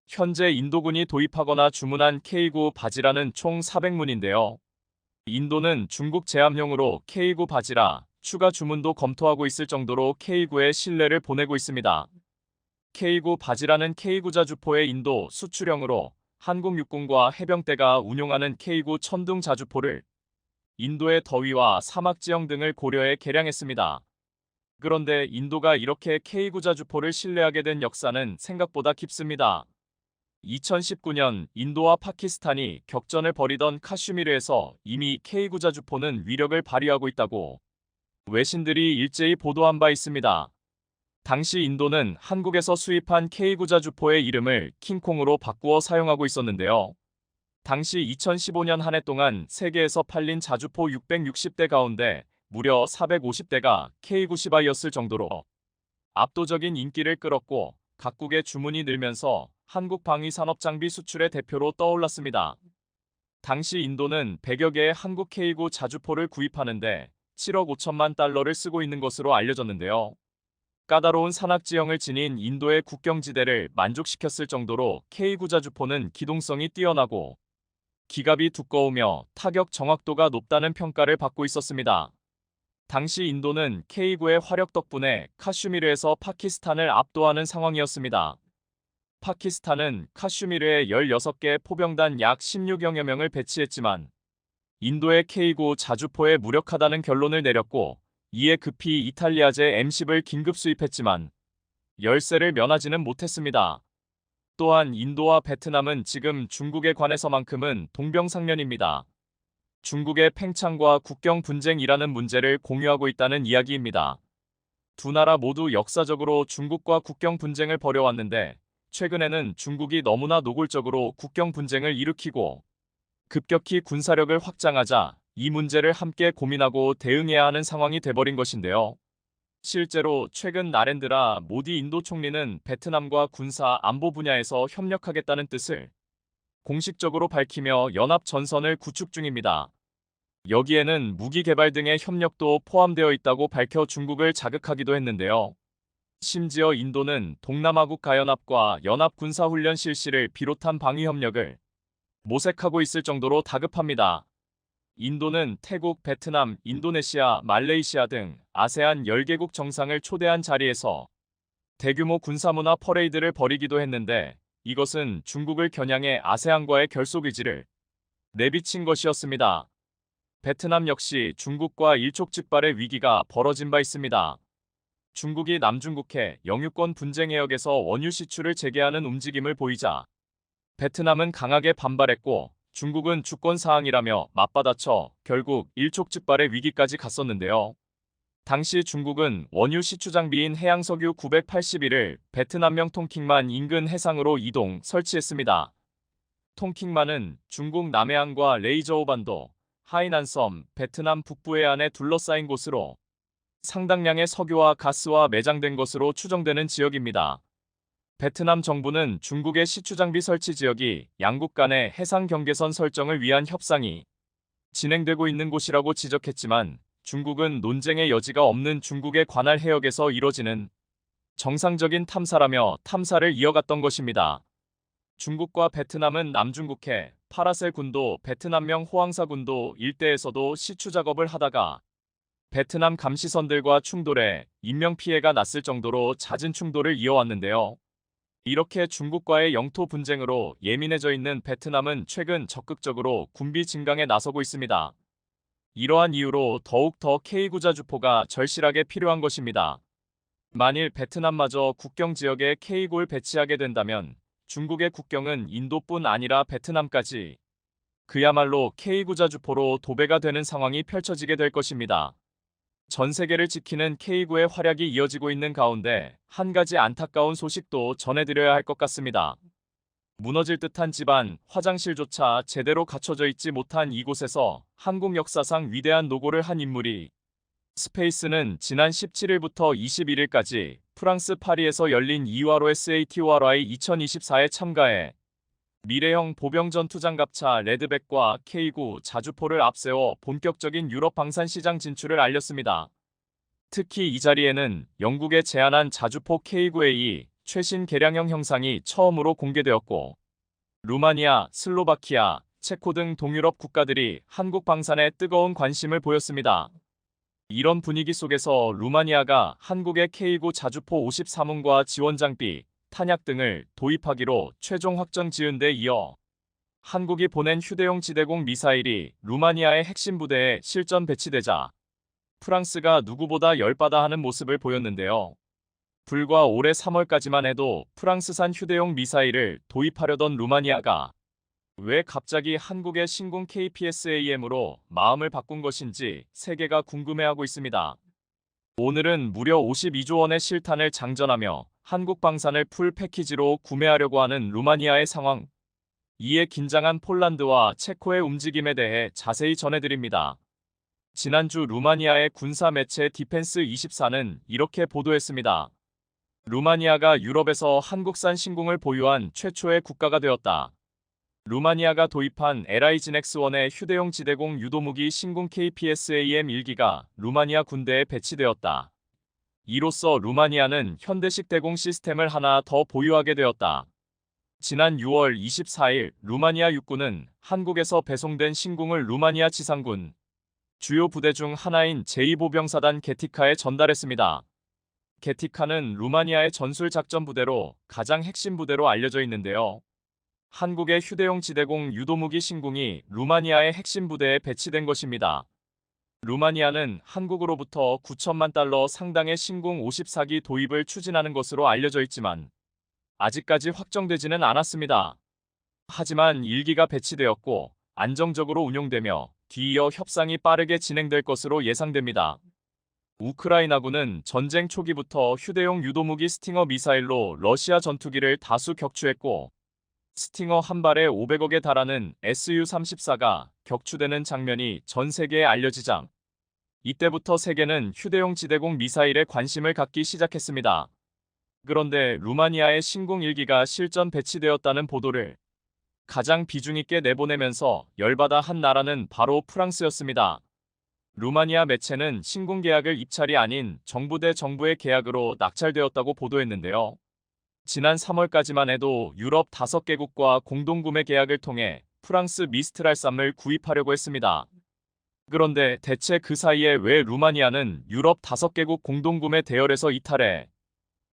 현재 인도군이 도입하거나 주문한 K9 바지라는 총 400문인데요. 인도는 중국 제압용으로 K9 바지라 추가 주문도 검토하고 있을 정도로 K9에 신뢰를 보내고 있습니다. K9 바지라는 K9 자주포의 인도 수출형으로 한국 육군과 해병대가 운용하는 K9 천둥 자주포를 인도의 더위와 사막 지형 등을 고려해 개량했습니다. 그런데 인도가 이렇게 K9 자주포를 신뢰하게 된 역사는 생각보다 깊습니다. 2019년 인도와 파키스탄이 격전을 벌이던 카슈미르에서 이미 K9 자주포는 위력을 발휘하고 있다고 외신들이 일제히 보도한 바 있습니다. 당시 인도는 한국에서 수입한 K9 자주포의 이름을 킹콩으로 바꾸어 사용하고 있었는데요. 당시 2015년 한 해 동안 세계에서 팔린 자주포 660대 가운데 무려 450대가 K9 시바이였을 정도로 압도적인 인기를 끌었고 각국의 주문이 늘면서 한국 방위산업 장비 수출의 대표로 떠올랐습니다. 당시 인도는 100여 개의 한국 K9 자주포를 구입하는데 7억 5천만 달러를 쓰고 있는 것으로 알려졌는데요. 까다로운 산악 지형을 지닌 인도의 국경지대를 만족시켰을 정도로 K9 자주포는 기동성이 뛰어나고 기갑이 두꺼우며 타격 정확도가 높다는 평가를 받고 있었습니다. 당시 인도는 K9의 화력 덕분에 카슈미르에서 파키스탄을 압도하는 상황이었습니다. 파키스탄은 카슈미르에 16개 포병단 약 16여여 명을 배치했지만 인도의 K9 자주포에 무력하다는 결론을 내렸고 이에 급히 이탈리아제 M10을 긴급 수입했지만 열세를 면하지는 못했습니다. 또한 인도와 베트남은 지금 중국에 관해서만큼은 동병상련입니다. 중국의 팽창과 국경 분쟁이라는 문제를 공유하고 있다는 이야기입니다. 두 나라 모두 역사적으로 중국과 국경 분쟁을 벌여왔는데 최근에는 중국이 너무나 노골적으로 국경 분쟁을 일으키고 급격히 군사력을 확장하자 이 문제를 함께 고민하고 대응해야 하는 상황이 돼버린 것인데요. 실제로 최근 나렌드라 모디 인도 총리는 베트남과 군사 안보 분야에서 협력하겠다는 뜻을 공식적으로 밝히며 연합 전선을 구축 중입니다. 여기에는 무기 개발 등의 협력도 포함되어 있다고 밝혀 중국을 자극하기도 했는데요. 심지어 인도는 동남아국 가연합과 연합 군사훈련 실시를 비롯한 방위 협력을 모색하고 있을 정도로 다급합니다. 인도는 태국, 베트남, 인도네시아, 말레이시아 등 아세안 10개국 정상을 초대한 자리에서 대규모 군사문화 퍼레이드를 벌이기도 했는데 이것은 중국을 겨냥해 아세안과의 결속 의지를 내비친 것이었습니다. 베트남 역시 중국과 일촉즉발의 위기가 벌어진 바 있습니다. 중국이 남중국해 영유권 분쟁 해역에서 원유 시출을 재개하는 움직임을 보이자 베트남은 강하게 반발했고 중국은 주권 사항이라며 맞받아쳐 결국 일촉즉발의 위기까지 갔었는데요. 당시 중국은 원유 시추 장비인 해양석유 981을 베트남명 통킹만 인근 해상으로 이동 설치했습니다. 통킹만은 중국 남해안과 레이저우 반도, 하이난섬, 베트남 북부 해안에 둘러싸인 곳으로 상당량의 석유와 가스와 매장된 것으로 추정되는 지역입니다. 베트남 정부는 중국의 시추장비 설치 지역이 양국 간의 해상 경계선 설정을 위한 협상이 진행되고 있는 곳이라고 지적했지만 중국은 논쟁의 여지가 없는 중국의 관할 해역에서 이뤄지는 정상적인 탐사라며 탐사를 이어갔던 것입니다. 중국과 베트남은 남중국해 파라셀 군도 베트남명 호황사 군도 일대에서도 시추 작업을 하다가 베트남 감시선들과 충돌해 인명피해가 났을 정도로 잦은 충돌을 이어왔는데요. 이렇게 중국과의 영토 분쟁으로 예민해져 있는 베트남은 최근 적극적으로 군비 증강에 나서고 있습니다. 이러한 이유로 더욱 더 K9 자주포가 절실하게 필요한 것입니다. 만일 베트남마저 국경 지역에 K골 배치하게 된다면 중국의 국경은 인도뿐 아니라 베트남까지 그야말로 K구 자주포로 도배가 되는 상황이 펼쳐지게 될 것입니다. 전 세계를 지키는 K구의 활약이 이어지고 있는 가운데 한 가지 안타까운 소식도 전해드려야 할 것 같습니다. 무너질 듯한 집안, 화장실조차 제대로 갖춰져 있지 못한 이곳에서 한국 역사상 위대한 노고를 한 인물이 스페이스는 지난 17일부터 21일까지 프랑스 파리에서 열린 이화로 SATORI 2024에 참가해 미래형 보병 전투 장갑차 레드백과 K9 자주포를 앞세워 본격적인 유럽 방산 시장 진출을 알렸습니다. 특히 이 자리에는 영국에 제안한 자주포 K9A 최신 개량형 형상이 처음으로 공개되었고 루마니아, 슬로바키아, 체코 등 동유럽 국가들이 한국 방산에 뜨거운 관심을 보였습니다. 이런 분위기 속에서 루마니아가 한국의 K9 자주포 53문과 지원 장비, 탄약 등을 도입하기로 최종 확정 지은 데 이어 한국이 보낸 휴대용 지대공 미사일이 루마니아의 핵심 부대에 실전 배치되자 프랑스가 누구보다 열받아하는 모습을 보였는데요. 불과 올해 3월까지만 해도 프랑스산 휴대용 미사일을 도입하려던 루마니아가 왜 갑자기 한국의 신궁 KPSAM으로 마음을 바꾼 것인지 세계가 궁금해하고 있습니다. 오늘은 무려 52조 원의 실탄을 장전하며 한국 방산을 풀 패키지로 구매하려고 하는 루마니아의 상황, 이에 긴장한 폴란드와 체코의 움직임에 대해 자세히 전해드립니다. 지난주 루마니아의 군사 매체 디펜스24는 이렇게 보도했습니다. 루마니아가 유럽에서 한국산 신궁을 보유한 최초의 국가가 되었다. 루마니아가 도입한 LIGNX-1의 휴대용 지대공 유도무기 신궁 KPSAM 1기가 루마니아 군대에 배치되었다. 이로써 루마니아는 현대식 대공 시스템을 하나 더 보유하게 되었다. 지난 6월 24일 루마니아 육군은 한국에서 배송된 신궁을 루마니아 지상군 주요 부대 중 하나인 제2보병사단 게티카에 전달했습니다. 게티카는 루마니아의 전술작전부대로 가장 핵심 부대로 알려져 있는데요. 한국의 휴대용 지대공 유도무기 신궁이 루마니아의 핵심 부대에 배치된 것입니다. 루마니아는 한국으로부터 9천만 달러 상당의 신궁 54기 도입을 추진하는 것으로 알려져 있지만 아직까지 확정되지는 않았습니다. 하지만 1기가 배치되었고 안정적으로 운용되며 뒤이어 협상이 빠르게 진행될 것으로 예상됩니다. 우크라이나군은 전쟁 초기부터 휴대용 유도무기 스팅어 미사일로 러시아 전투기를 다수 격추했고 스팅어 한 발에 500억에 달하는 Su-34가 격추되는 장면이 전 세계에 알려지자 이때부터 세계는 휴대용 지대공 미사일에 관심을 갖기 시작했습니다. 그런데 루마니아의 신궁 1기가 실전 배치되었다는 보도를 가장 비중 있게 내보내면서 열받아 한 나라는 바로 프랑스였습니다. 루마니아 매체는 신궁 계약을 입찰이 아닌 정부 대 정부의 계약으로 낙찰되었다고 보도했는데요. 지난 3월까지만 해도 유럽 5개국과 공동구매 계약을 통해 프랑스 미스트랄 3을 구입하려고 했습니다. 그런데 대체 그 사이에 왜 루마니아는 유럽 5개국 공동구매 대열에서 이탈해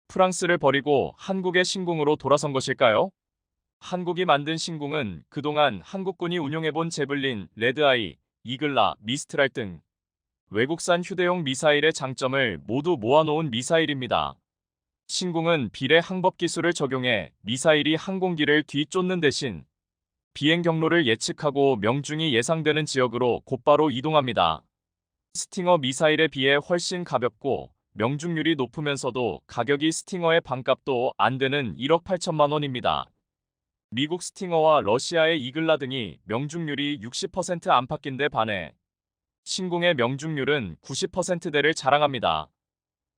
프랑스를 버리고 한국의 신궁으로 돌아선 것일까요? 한국이 만든 신궁은 그동안 한국군이 운용해본 제블린, 레드아이, 이글라, 미스트랄 등 외국산 휴대용 미사일의 장점을 모두 모아놓은 미사일입니다. 신궁은 비례 항법 기술을 적용해 미사일이 항공기를 뒤쫓는 대신 비행 경로를 예측하고 명중이 예상되는 지역으로 곧바로 이동합니다. 스팅어 미사일에 비해 훨씬 가볍고 명중률이 높으면서도 가격이 스팅어의 반값도 안 되는 1억 8천만 원입니다. 미국 스팅어와 러시아의 이글라 등이 명중률이 60% 안팎인데 반해 신궁의 명중률은 90%대를 자랑합니다.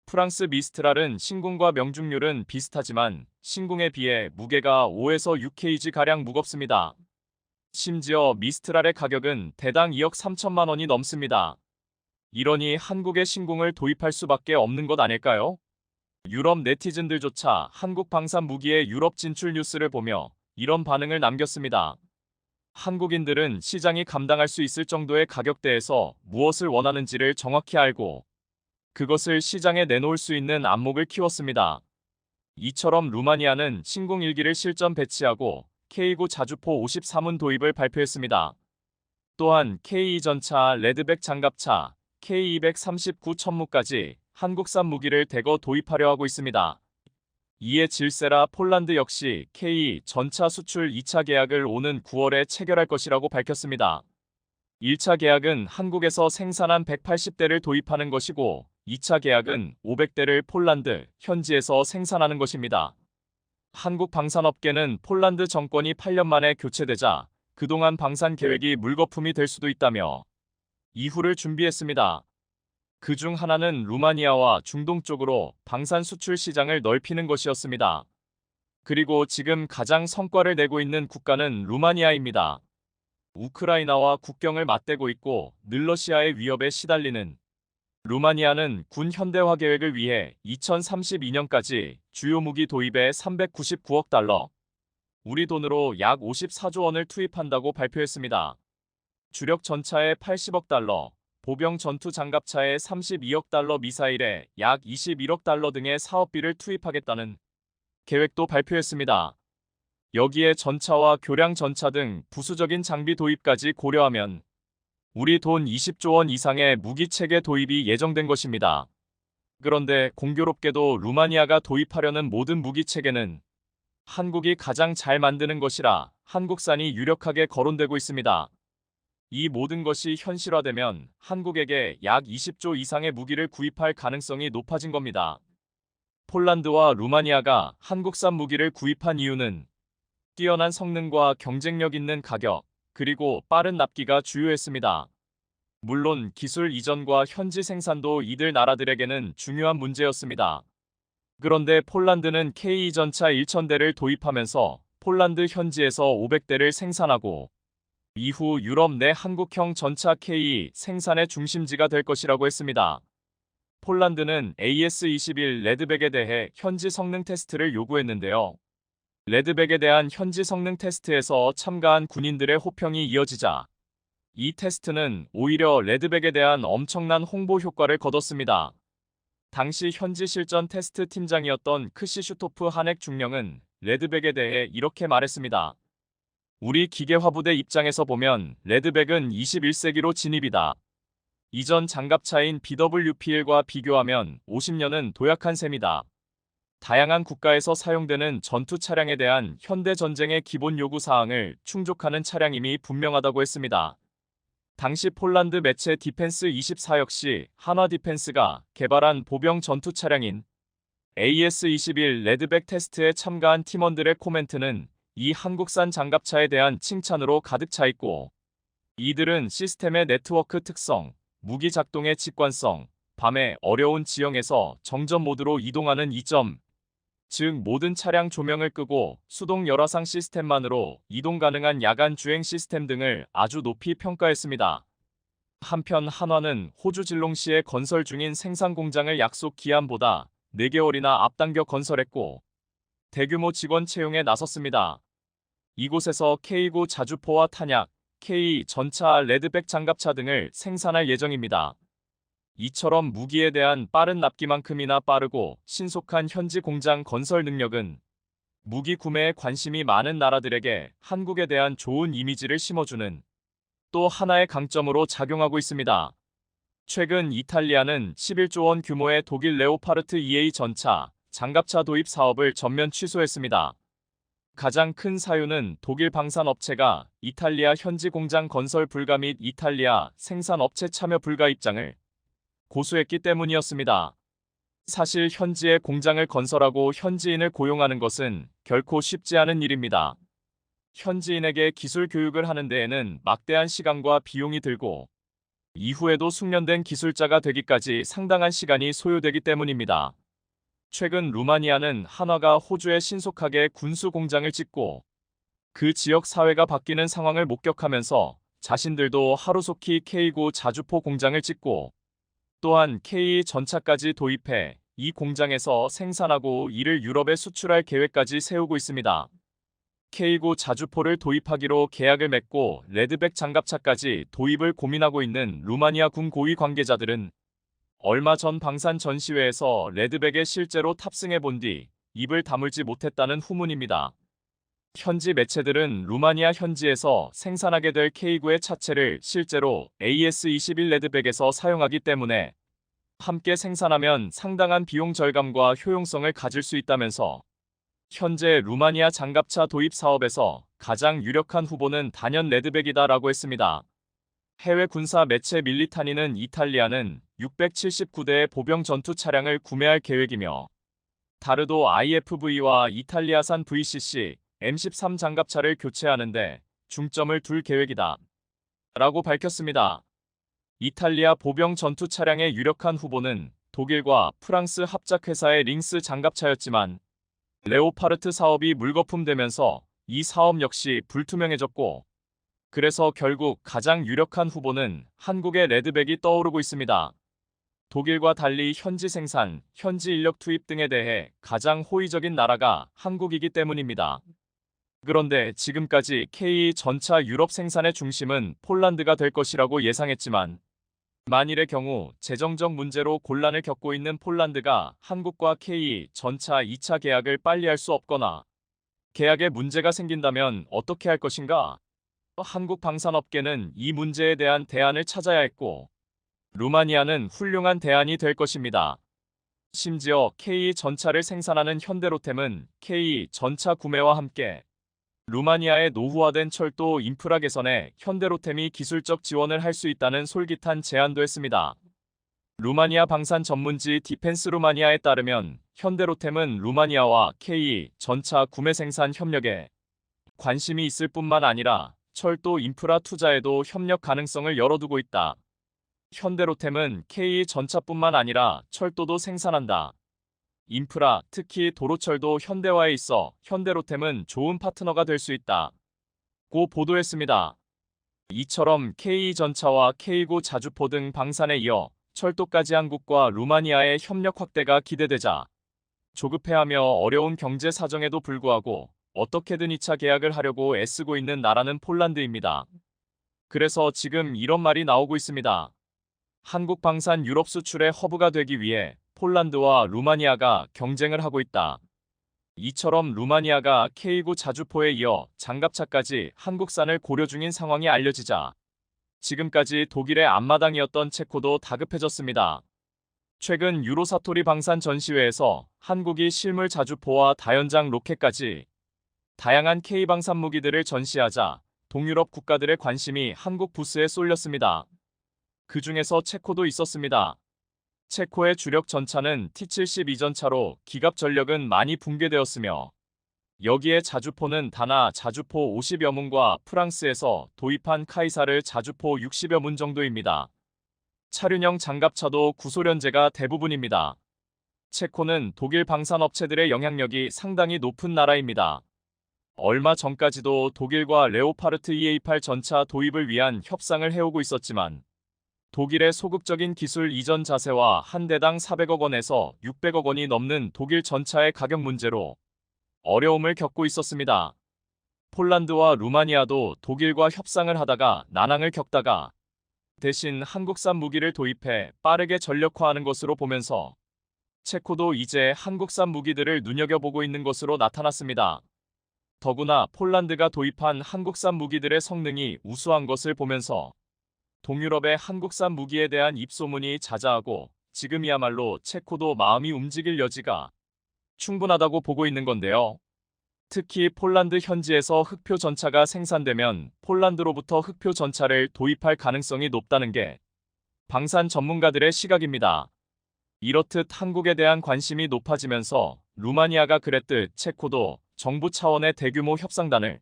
프랑스 미스트랄은 신궁과 명중률은 비슷하지만 신궁에 비해 무게가 5에서 6kg가량 무겁습니다. 심지어 미스트랄의 가격은 대당 2억 3천만 원이 넘습니다. 이러니 한국의 신궁을 도입할 수밖에 없는 것 아닐까요? 유럽 네티즌들조차 한국 방산 무기의 유럽 진출 뉴스를 보며 이런 반응을 남겼습니다. 한국인들은 시장이 감당할 수 있을 정도의 가격대에서 무엇을 원하는지를 정확히 알고 그것을 시장에 내놓을 수 있는 안목을 키웠습니다. 이처럼 루마니아는 신궁 1기를 실전 배치하고 K9 자주포 53문 도입을 발표했습니다. 또한 K2 전차 레드백 장갑차 K239 천무까지 한국산 무기를 대거 도입하려 하고 있습니다. 이에 질세라 폴란드 역시 K 전차 수출 2차 계약을 오는 9월에 체결할 것이라고 밝혔습니다. 1차 계약은 한국에서 생산한 180대를 도입하는 것이고 2차 계약은 500대를 폴란드 현지에서 생산하는 것입니다. 한국 방산업계는 폴란드 정권이 8년 만에 교체되자 그동안 방산 계획이 물거품이 될 수도 있다며 이후를 준비했습니다. 그중 하나는 루마니아와 중동 쪽으로 방산 수출 시장을 넓히는 것이었습니다. 그리고 지금 가장 성과를 내고 있는 국가는 루마니아입니다. 우크라이나와 국경을 맞대고 있고 늘 러시아의 위협에 시달리는 루마니아는 군 현대화 계획을 위해 2032년까지 주요 무기 도입에 399억 달러, 우리 돈으로 약 54조 원을 투입한다고 발표했습니다. 주력 전차에 80억 달러, 보병 전투 장갑차에 32억 달러, 미사일에 약 21억 달러 등의 사업비를 투입하겠다는 계획도 발표했습니다. 여기에 전차와 교량 전차 등 부수적인 장비 도입까지 고려하면 우리 돈 20조 원 이상의 무기체계 도입이 예정된 것입니다. 그런데 공교롭게도 루마니아가 도입하려는 모든 무기체계는 한국이 가장 잘 만드는 것이라 한국산이 유력하게 거론되고 있습니다. 이 모든 것이 현실화되면 한국에게 약 20조 이상의 무기를 구입할 가능성이 높아진 겁니다. 폴란드와 루마니아가 한국산 무기를 구입한 이유는 뛰어난 성능과 경쟁력 있는 가격, 그리고 빠른 납기가 주요했습니다. 물론 기술 이전과 현지 생산도 이들 나라들에게는 중요한 문제였습니다. 그런데 폴란드는 K 전차 1000대를 도입하면서 폴란드 현지에서 500대를 생산하고 이후 유럽 내 한국형 전차 K 생산의 중심지가 될 것이라고 했습니다. 폴란드는 AS-21 레드백에 대해 현지 성능 테스트를 요구했는데요. 레드백에 대한 현지 성능 테스트에서 참가한 군인들의 호평이 이어지자 이 테스트는 오히려 레드백에 대한 엄청난 홍보 효과를 거뒀습니다. 당시 현지 실전 테스트 팀장이었던 크시슈토프 하넥 중령은 레드백에 대해 이렇게 말했습니다. 우리 기계화부대 입장에서 보면 레드백은 21세기로 진입이다. 이전 장갑차인 BWP-1과 비교하면 50년은 도약한 셈이다. 다양한 국가에서 사용되는 전투 차량에 대한 현대 전쟁의 기본 요구 사항을 충족하는 차량임이 분명하다고 했습니다. 당시 폴란드 매체 디펜스24 역시 한화 디펜스가 개발한 보병 전투 차량인 AS-21 레드백 테스트에 참가한 팀원들의 코멘트는 이 한국산 장갑차에 대한 칭찬으로 가득 차 있고 이들은 시스템의 네트워크 특성, 무기 작동의 직관성, 밤에 어려운 지형에서 정전 모드로 이동하는 이점, 즉 모든 차량 조명을 끄고 수동 열화상 시스템만으로 이동 가능한 야간 주행 시스템 등을 아주 높이 평가했습니다. 한편 한화는 호주 질롱시에 건설 중인 생산 공장을 약속 기한보다 4개월이나 앞당겨 건설했고 대규모 직원 채용에 나섰습니다. 이곳에서 K9 자주포와 탄약, K 전차 레드백 장갑차 등을 생산할 예정입니다. 이처럼 무기에 대한 빠른 납기만큼이나 빠르고 신속한 현지 공장 건설 능력은 무기 구매에 관심이 많은 나라들에게 한국에 대한 좋은 이미지를 심어주는 또 하나의 강점으로 작용하고 있습니다. 최근 이탈리아는 11조 원 규모의 독일 레오파르트 EA 전차, 장갑차 도입 사업을 전면 취소했습니다. 가장 큰 사유는 독일 방산업체가 이탈리아 현지 공장 건설 불가 및 이탈리아 생산업체 참여 불가 입장을 고수했기 때문이었습니다. 사실 현지에 공장을 건설하고 현지인을 고용하는 것은 결코 쉽지 않은 일입니다. 현지인에게 기술 교육을 하는 데에는 막대한 시간과 비용이 들고 이후에도 숙련된 기술자가 되기까지 상당한 시간이 소요되기 때문입니다. 최근 루마니아는 한화가 호주에 신속하게 군수 공장을 짓고 그 지역 사회가 바뀌는 상황을 목격하면서 자신들도 하루속히 K9 자주포 공장을 짓고 또한 K 전차까지 도입해 이 공장에서 생산하고 이를 유럽에 수출할 계획까지 세우고 있습니다. K9 자주포를 도입하기로 계약을 맺고 레드백 장갑차까지 도입을 고민하고 있는 루마니아 군 고위 관계자들은 얼마 전 방산 전시회에서 레드백에 실제로 탑승해 본 뒤 입을 다물지 못했다는 후문입니다. 현지 매체들은 루마니아 현지에서 생산하게 될 K9의 차체를 실제로 AS-21 레드백에서 사용하기 때문에 함께 생산하면 상당한 비용 절감과 효용성을 가질 수 있다면서 현재 루마니아 장갑차 도입 사업에서 가장 유력한 후보는 단연 레드백이다라고 했습니다. 해외 군사 매체 밀리타니는 이탈리아는 679대의 보병 전투 차량을 구매할 계획이며 다르도 IFV와 이탈리아산 VCC M13 장갑차를 교체하는데 중점을 둘 계획이다 라고 밝혔습니다. 이탈리아 보병 전투 차량의 유력한 후보는 독일과 프랑스 합작회사의 링스 장갑차였지만 레오파르트 사업이 물거품되면서 이 사업 역시 불투명해졌고 그래서 결국 가장 유력한 후보는 한국의 레드백이 떠오르고 있습니다. 독일과 달리 현지 생산, 현지 인력 투입 등에 대해 가장 호의적인 나라가 한국이기 때문입니다. 그런데 지금까지 K 전차 유럽 생산의 중심은 폴란드가 될 것이라고 예상했지만 만일의 경우 재정적 문제로 곤란을 겪고 있는 폴란드가 한국과 K 전차 2차 계약을 빨리 할 수 없거나 계약에 문제가 생긴다면 어떻게 할 것인가? 한국 방산업계는 이 문제에 대한 대안을 찾아야 했고 루마니아는 훌륭한 대안이 될 것입니다. 심지어 K 전차를 생산하는 현대로템은 K 전차 구매와 함께 루마니아의 노후화된 철도 인프라 개선에 현대로템이 기술적 지원을 할 수 있다는 솔깃한 제안도 했습니다. 루마니아 방산 전문지 디펜스 루마니아에 따르면 현대로템은 루마니아와 K 전차 구매 생산 협력에 관심이 있을 뿐만 아니라 철도 인프라 투자에도 협력 가능성을 열어두고 있다. 현대로템은 K 전차뿐만 아니라 철도도 생산한다. 인프라, 특히 도로철도 현대화에 있어 현대로템은 좋은 파트너가 될 수 있다. 고 보도했습니다. 이처럼 K전차와 K고 자주포 등 방산에 이어 철도까지 한국과 루마니아의 협력 확대가 기대되자 조급해하며 어려운 경제 사정에도 불구하고 어떻게든 2차 계약을 하려고 애쓰고 있는 나라는 폴란드입니다. 그래서 지금 이런 말이 나오고 있습니다. 한국 방산 유럽 수출의 허브가 되기 위해 폴란드와 루마니아가 경쟁을 하고 있다. 이처럼 루마니아가 K고 자주포에 이어 장갑차까지 한국산을 고려 중인 상황이 알려지자 지금까지 독일의 앞마당이었던 체코도 다급해졌습니다. 최근 유로사토리 방산 전시회에서 한국이 실물 자주포와 다연장 로켓까지 다양한 K방산 무기들을 전시하자 동유럽 국가들의 관심이 한국 부스에 쏠렸습니다. 그 중에서 체코도 있었습니다. 체코의 주력 전차는 T-72 전차로 기갑 전력은 많이 붕괴되었으며 여기에 자주포는 다나 자주포 50여 문과 프랑스에서 도입한 카이사르 자주포 60여 문 정도입니다. 차륜형 장갑차도 구소련제가 대부분입니다. 체코는 독일 방산업체들의 영향력이 상당히 높은 나라입니다. 얼마 전까지도 독일과 레오파르트 EA8 전차 도입을 위한 협상을 해오고 있었지만 독일의 소극적인 기술 이전 자세와 한 대당 400억 원에서 600억 원이 넘는 독일 전차의 가격 문제로 어려움을 겪고 있었습니다. 폴란드와 루마니아도 독일과 협상을 하다가 난항을 겪다가 대신 한국산 무기를 도입해 빠르게 전력화하는 것으로 보면서 체코도 이제 한국산 무기들을 눈여겨보고 있는 것으로 나타났습니다. 더구나 폴란드가 도입한 한국산 무기들의 성능이 우수한 것을 보면서 동유럽의 한국산 무기에 대한 입소문이 자자하고 지금이야말로 체코도 마음이 움직일 여지가 충분하다고 보고 있는 건데요. 특히 폴란드 현지에서 흑표 전차가 생산되면 폴란드로부터 흑표 전차를 도입할 가능성이 높다는 게 방산 전문가들의 시각입니다. 이렇듯 한국에 대한 관심이 높아지면서 루마니아가 그랬듯 체코도 정부 차원의 대규모 협상단을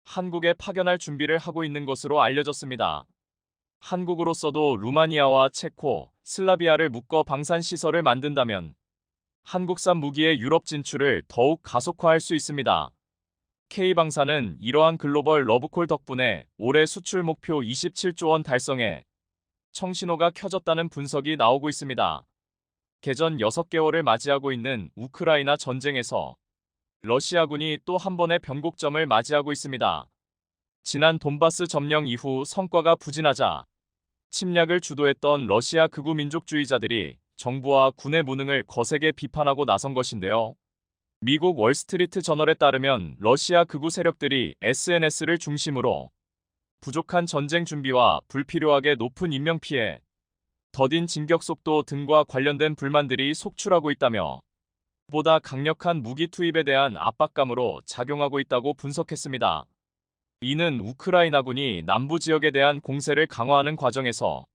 한국에 파견할 준비를 하고 있는 것으로 알려졌습니다. 한국으로서도 루마니아와 체코, 슬라비아를 묶어 방산시설을 만든다면 한국산 무기의 유럽 진출을 더욱 가속화할 수 있습니다. K방산은 이러한 글로벌 러브콜 덕분에 올해 수출 목표 27조 원 달성에 청신호가 켜졌다는 분석이 나오고 있습니다. 개전 6개월을 맞이하고 있는 우크라이나 전쟁에서 러시아군이 또 한 번의 변곡점을 맞이하고 있습니다. 지난 돈바스 점령 이후 성과가 부진하자 침략을 주도했던 러시아 극우 민족주의자들이 정부와 군의 무능을 거세게 비판하고 나선 것인데요. 미국 월스트리트 저널에 따르면 러시아 극우 세력들이 SNS를 중심으로 부족한 전쟁 준비와 불필요하게 높은 인명피해, 더딘 진격 속도 등과 관련된 불만들이 속출하고 있다며 보다 강력한 무기 투입에 대한 압박감으로 작용하고 있다고 분석했습니다. 이는 우크라이나군이 남부 지역에 대한 공세를 강화하는 과정에서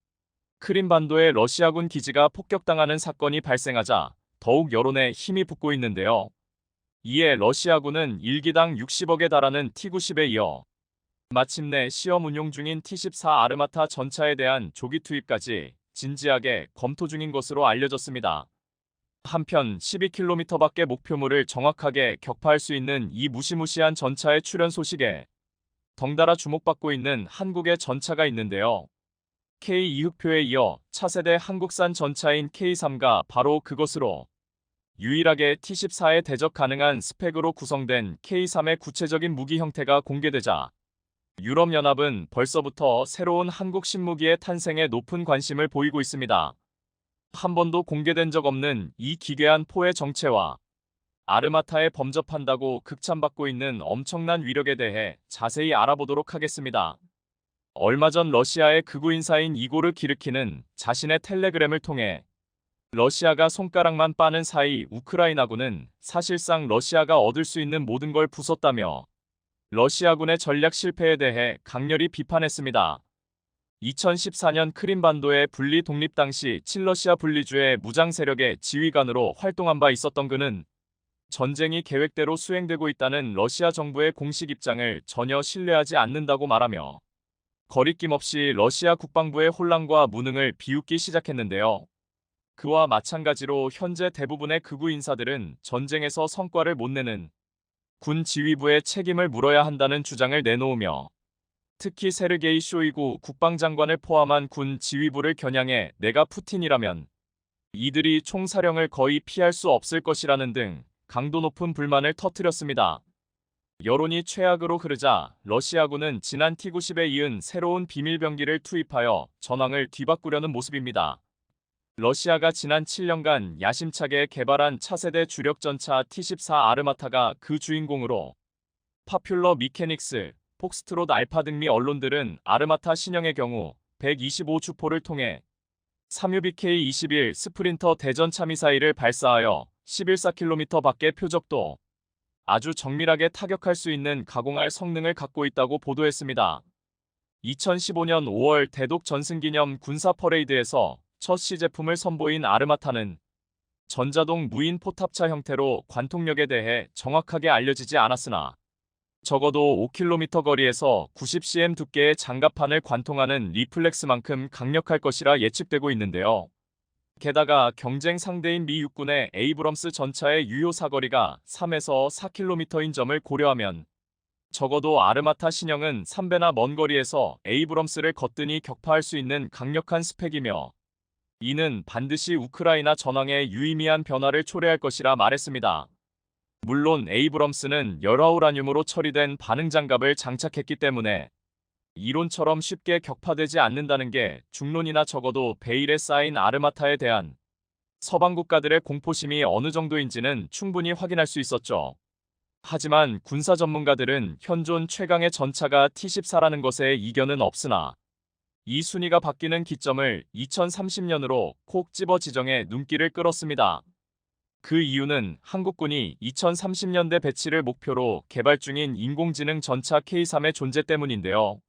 크림반도의 러시아군 기지가 폭격당하는 사건이 발생하자 더욱 여론에 힘이 붙고 있는데요. 이에 러시아군은 1기당 60억에 달하는 T-90에 이어 마침내 시험 운용 중인 T-14 아르마타 전차에 대한 조기 투입까지 진지하게 검토 중인 것으로 알려졌습니다. 한편 12km밖에 목표물을 정확하게 격파할 수 있는 이 무시무시한 전차의 출현 소식에 덩달아 주목받고 있는 한국의 전차가 있는데요. K2흑표에 이어 차세대 한국산 전차인 K3가 바로 그것으로 유일하게 T-14에 대적 가능한 스펙으로 구성된 K3의 구체적인 무기 형태가 공개되자 유럽연합은 벌써부터 새로운 한국 신무기의 탄생에 높은 관심을 보이고 있습니다. 한 번도 공개된 적 없는 이 기괴한 포의 정체와 아르마타에 범접한다고 극찬받고 있는 엄청난 위력에 대해 자세히 알아보도록 하겠습니다. 얼마 전 러시아의 극우 인사인 이고르 기르키는 자신의 텔레그램을 통해 러시아가 손가락만 빠는 사이 우크라이나군은 사실상 러시아가 얻을 수 있는 모든 걸 부쉈다며 러시아군의 전략 실패에 대해 강렬히 비판했습니다. 2014년 크림반도의 분리 독립 당시 친러시아 분리주의 무장 세력의 지휘관으로 활동한 바 있었던 그는 전쟁이 계획대로 수행되고 있다는 러시아 정부의 공식 입장을 전혀 신뢰하지 않는다고 말하며 거리낌 없이 러시아 국방부의 혼란과 무능을 비웃기 시작했는데요. 그와 마찬가지로 현재 대부분의 극우 인사들은 전쟁에서 성과를 못 내는 군 지휘부의 책임을 물어야 한다는 주장을 내놓으며 특히 세르게이 쇼이구 국방장관을 포함한 군 지휘부를 겨냥해 내가 푸틴이라면 이들이 총사령을 거의 피할 수 없을 것이라는 등 강도 높은 불만을 터뜨렸습니다. 여론이 최악으로 흐르자 러시아군은 지난 T-90에 이은 새로운 비밀병기를 투입하여 전황을 뒤바꾸려는 모습입니다. 러시아가 지난 7년간 야심차게 개발한 차세대 주력전차 T-14 아르마타가 그 주인공으로 파퓰러 미케닉스, 폭스트롯 알파 등 미 언론들은 아르마타 신형의 경우 125주포를 통해 3UBK-21 스프린터 대전차 미사일을 발사하여 11km 밖의 표적도 아주 정밀하게 타격할 수 있는 가공할 성능을 갖고 있다고 보도했습니다. 2015년 5월 대독 전승기념 군사 퍼레이드에서 첫 시제품을 선보인 아르마타는 전자동 무인 포탑차 형태로 관통력에 대해 정확하게 알려지지 않았으나 적어도 5km 거리에서 90cm 두께의 장갑판을 관통하는 리플렉스만큼 강력할 것이라 예측되고 있는데요. 게다가 경쟁 상대인 미 육군의 에이브럼스 전차의 유효 사거리가 3에서 4km인 점을 고려하면 적어도 아르마타 신형은 3배나 먼 거리에서 에이브럼스를 거뜬히 격파할 수 있는 강력한 스펙이며 이는 반드시 우크라이나 전황에 유의미한 변화를 초래할 것이라 말했습니다. 물론 에이브럼스는 열화우라늄으로 처리된 반응장갑을 장착했기 때문에 이론처럼 쉽게 격파되지 않는다는 게 중론이나 적어도 베일에 쌓인 아르마타에 대한 서방 국가들의 공포심이 어느 정도인지는 충분히 확인할 수 있었죠. 하지만 군사 전문가들은 현존 최강의 전차가 T-14라는 것에 이견은 없으나 이 순위가 바뀌는 기점을 2030년으로 콕 집어 지정해 눈길을 끌었습니다. 그 이유는 한국군이 2030년대 배치를 목표로 개발 중인 인공지능 전차 K3의 존재 때문인데요.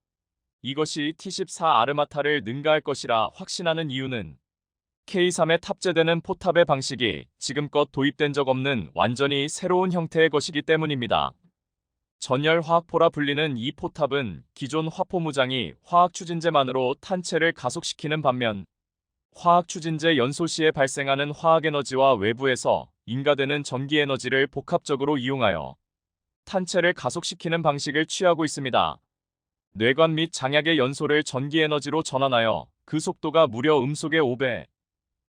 이것이 T-14 아르마타를 능가할 것이라 확신하는 이유는 K3에 탑재되는 포탑의 방식이 지금껏 도입된 적 없는 완전히 새로운 형태의 것이기 때문입니다. 전열화학포라 불리는 이 포탑은 기존 화포 무장이 화학추진제만으로 탄체를 가속시키는 반면 화학추진제 연소 시에 발생하는 화학에너지와 외부에서 인가되는 전기에너지를 복합적으로 이용하여 탄체를 가속시키는 방식을 취하고 있습니다. 뇌관 및 장약의 연소를 전기에너지로 전환하여 그 속도가 무려 음속의 5배.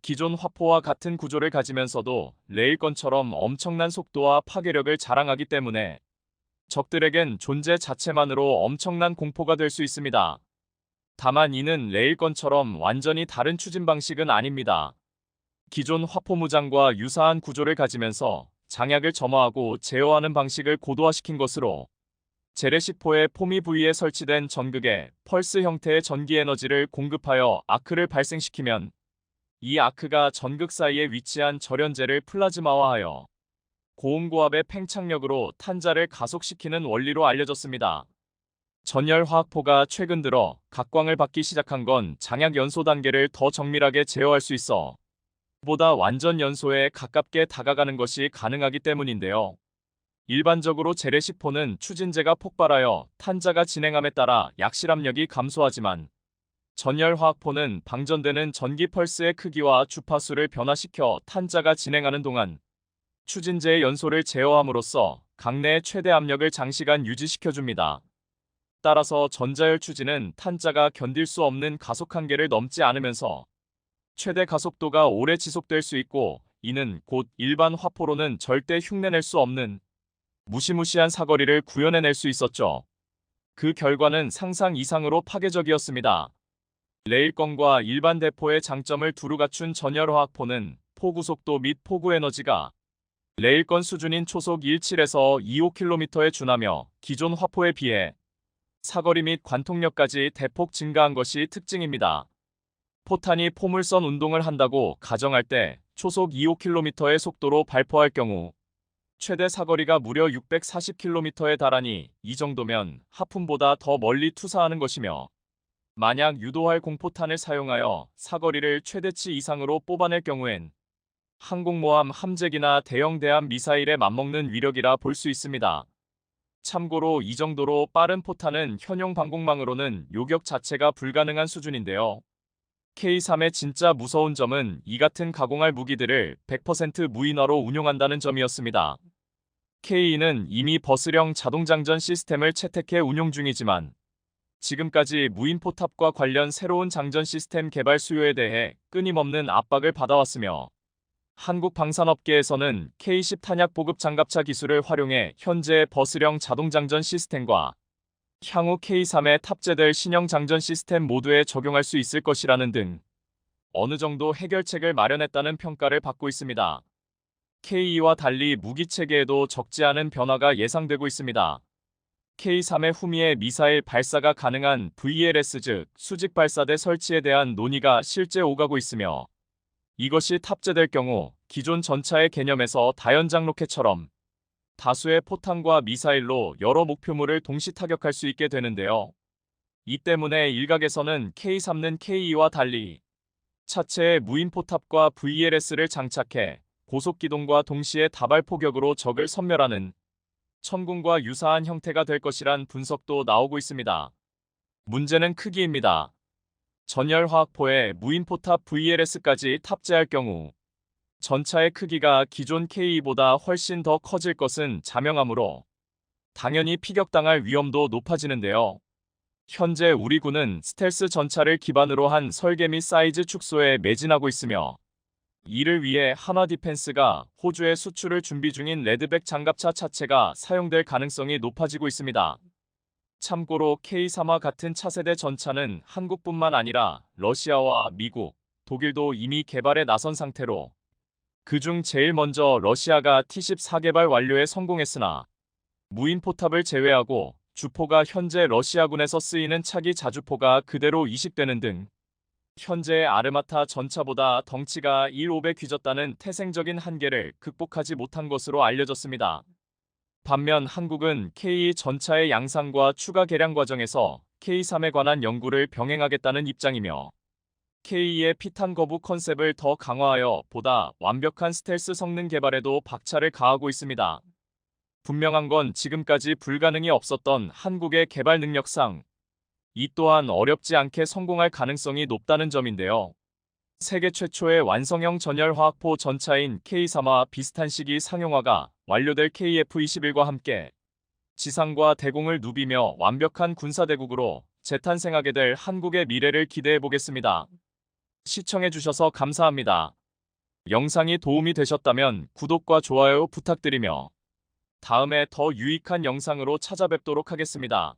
기존 화포와 같은 구조를 가지면서도 레일건처럼 엄청난 속도와 파괴력을 자랑하기 때문에 적들에겐 존재 자체만으로 엄청난 공포가 될 수 있습니다. 다만 이는 레일건처럼 완전히 다른 추진 방식은 아닙니다. 기존 화포 무장과 유사한 구조를 가지면서 장약을 점화하고 제어하는 방식을 고도화시킨 것으로 재래식포의 포미 부위에 설치된 전극에 펄스 형태의 전기 에너지를 공급하여 아크를 발생시키면 이 아크가 전극 사이에 위치한 절연제를 플라즈마화하여 고온고압의 팽창력으로 탄자를 가속시키는 원리로 알려졌습니다. 전열화학포가 최근 들어 각광을 받기 시작한 건 장약 연소 단계를 더 정밀하게 제어할 수 있어 보다 완전 연소에 가깝게 다가가는 것이 가능하기 때문인데요. 일반적으로 재래식포는 추진제가 폭발하여 탄자가 진행함에 따라 약실압력이 감소하지만 전열화학포는 방전되는 전기 펄스의 크기와 주파수를 변화시켜 탄자가 진행하는 동안 추진제의 연소를 제어함으로써 강내의 최대 압력을 장시간 유지시켜줍니다. 따라서 전자열 추진은 탄자가 견딜 수 없는 가속 한계를 넘지 않으면서 최대 가속도가 오래 지속될 수 있고, 이는 곧 일반 화포로는 절대 흉내낼 수 없는 무시무시한 사거리를 구현해낼 수 있었죠. 그 결과는 상상 이상으로 파괴적이었습니다. 레일건과 일반 대포의 장점을 두루 갖춘 전열화학포는 포구속도 및 포구에너지가 레일건 수준인 초속 17에서 25km에 준하며 기존 화포에 비해 사거리 및 관통력까지 대폭 증가한 것이 특징입니다. 포탄이 포물선 운동을 한다고 가정할 때 초속 25km의 속도로 발포할 경우 최대 사거리가 무려 640km에 달하니 이 정도면 하품보다 더 멀리 투사하는 것이며, 만약 유도할 공포탄을 사용하여 사거리를 최대치 이상으로 뽑아낼 경우엔 항공모함 함재기나 대형 대함 미사일에 맞먹는 위력이라 볼 수 있습니다. 참고로 이 정도로 빠른 포탄은 현용 방공망으로는 요격 자체가 불가능한 수준인데요. K3의 진짜 무서운 점은 이 같은 가공할 무기들을 100% 무인화로 운용한다는 점이었습니다. K2는 이미 버스령 자동장전 시스템을 채택해 운용 중이지만 지금까지 무인 포탑과 관련 새로운 장전 시스템 개발 수요에 대해 끊임없는 압박을 받아왔으며, 한국 방산업계에서는 K10 탄약 보급 장갑차 기술을 활용해 현재의 버스령 자동장전 시스템과 향후 K3에 탑재될 신형 장전 시스템 모두에 적용할 수 있을 것이라는 등 어느 정도 해결책을 마련했다는 평가를 받고 있습니다. K2와 달리 무기 체계에도 적지 않은 변화가 예상되고 있습니다. K3의 후미에 미사일 발사가 가능한 VLS 즉 수직 발사대 설치에 대한 논의가 실제 오가고 있으며, 이것이 탑재될 경우 기존 전차의 개념에서 다연장 로켓처럼 다수의 포탄과 미사일로 여러 목표물을 동시 타격할 수 있게 되는데요. 이 때문에 일각에서는 K3는 K2와 달리 차체에 무인 포탑과 VLS를 장착해 고속기동과 동시에 다발 포격으로 적을 섬멸하는 천궁과 유사한 형태가 될 것이란 분석도 나오고 있습니다. 문제는 크기입니다. 전열화학포에 무인 포탑 VLS까지 탑재할 경우 전차의 크기가 기존 K2보다 훨씬 더 커질 것은 자명하므로 당연히 피격당할 위험도 높아지는데요. 현재 우리 군은 스텔스 전차를 기반으로 한 설계 및 사이즈 축소에 매진하고 있으며, 이를 위해 한화디펜스가 호주에 수출을 준비 중인 레드백 장갑차 차체가 사용될 가능성이 높아지고 있습니다. 참고로 K3와 같은 차세대 전차는 한국뿐만 아니라 러시아와 미국, 독일도 이미 개발에 나선 상태로, 그중 제일 먼저 러시아가 T-14 개발 완료에 성공했으나 무인 포탑을 제외하고 주포가 현재 러시아군에서 쓰이는 차기 자주포가 그대로 이식되는 등 현재의 아르마타 전차보다 덩치가 1,5배 뒤졌다는 태생적인 한계를 극복하지 못한 것으로 알려졌습니다. 반면 한국은 K2 전차의 양산과 추가 개량 과정에서 K3에 관한 연구를 병행하겠다는 입장이며, K2의 피탄 거부 컨셉을 더 강화하여 보다 완벽한 스텔스 성능 개발에도 박차를 가하고 있습니다. 분명한 건 지금까지 불가능이 없었던 한국의 개발 능력상 이 또한 어렵지 않게 성공할 가능성이 높다는 점인데요. 세계 최초의 완성형 전열화학포 전차인 K3와 비슷한 시기 상용화가 완료될 KF-21과 함께 지상과 대공을 누비며 완벽한 군사대국으로 재탄생하게 될 한국의 미래를 기대해보겠습니다. 시청해주셔서 감사합니다. 영상이 도움이 되셨다면 구독과 좋아요 부탁드리며 다음에 더 유익한 영상으로 찾아뵙도록 하겠습니다.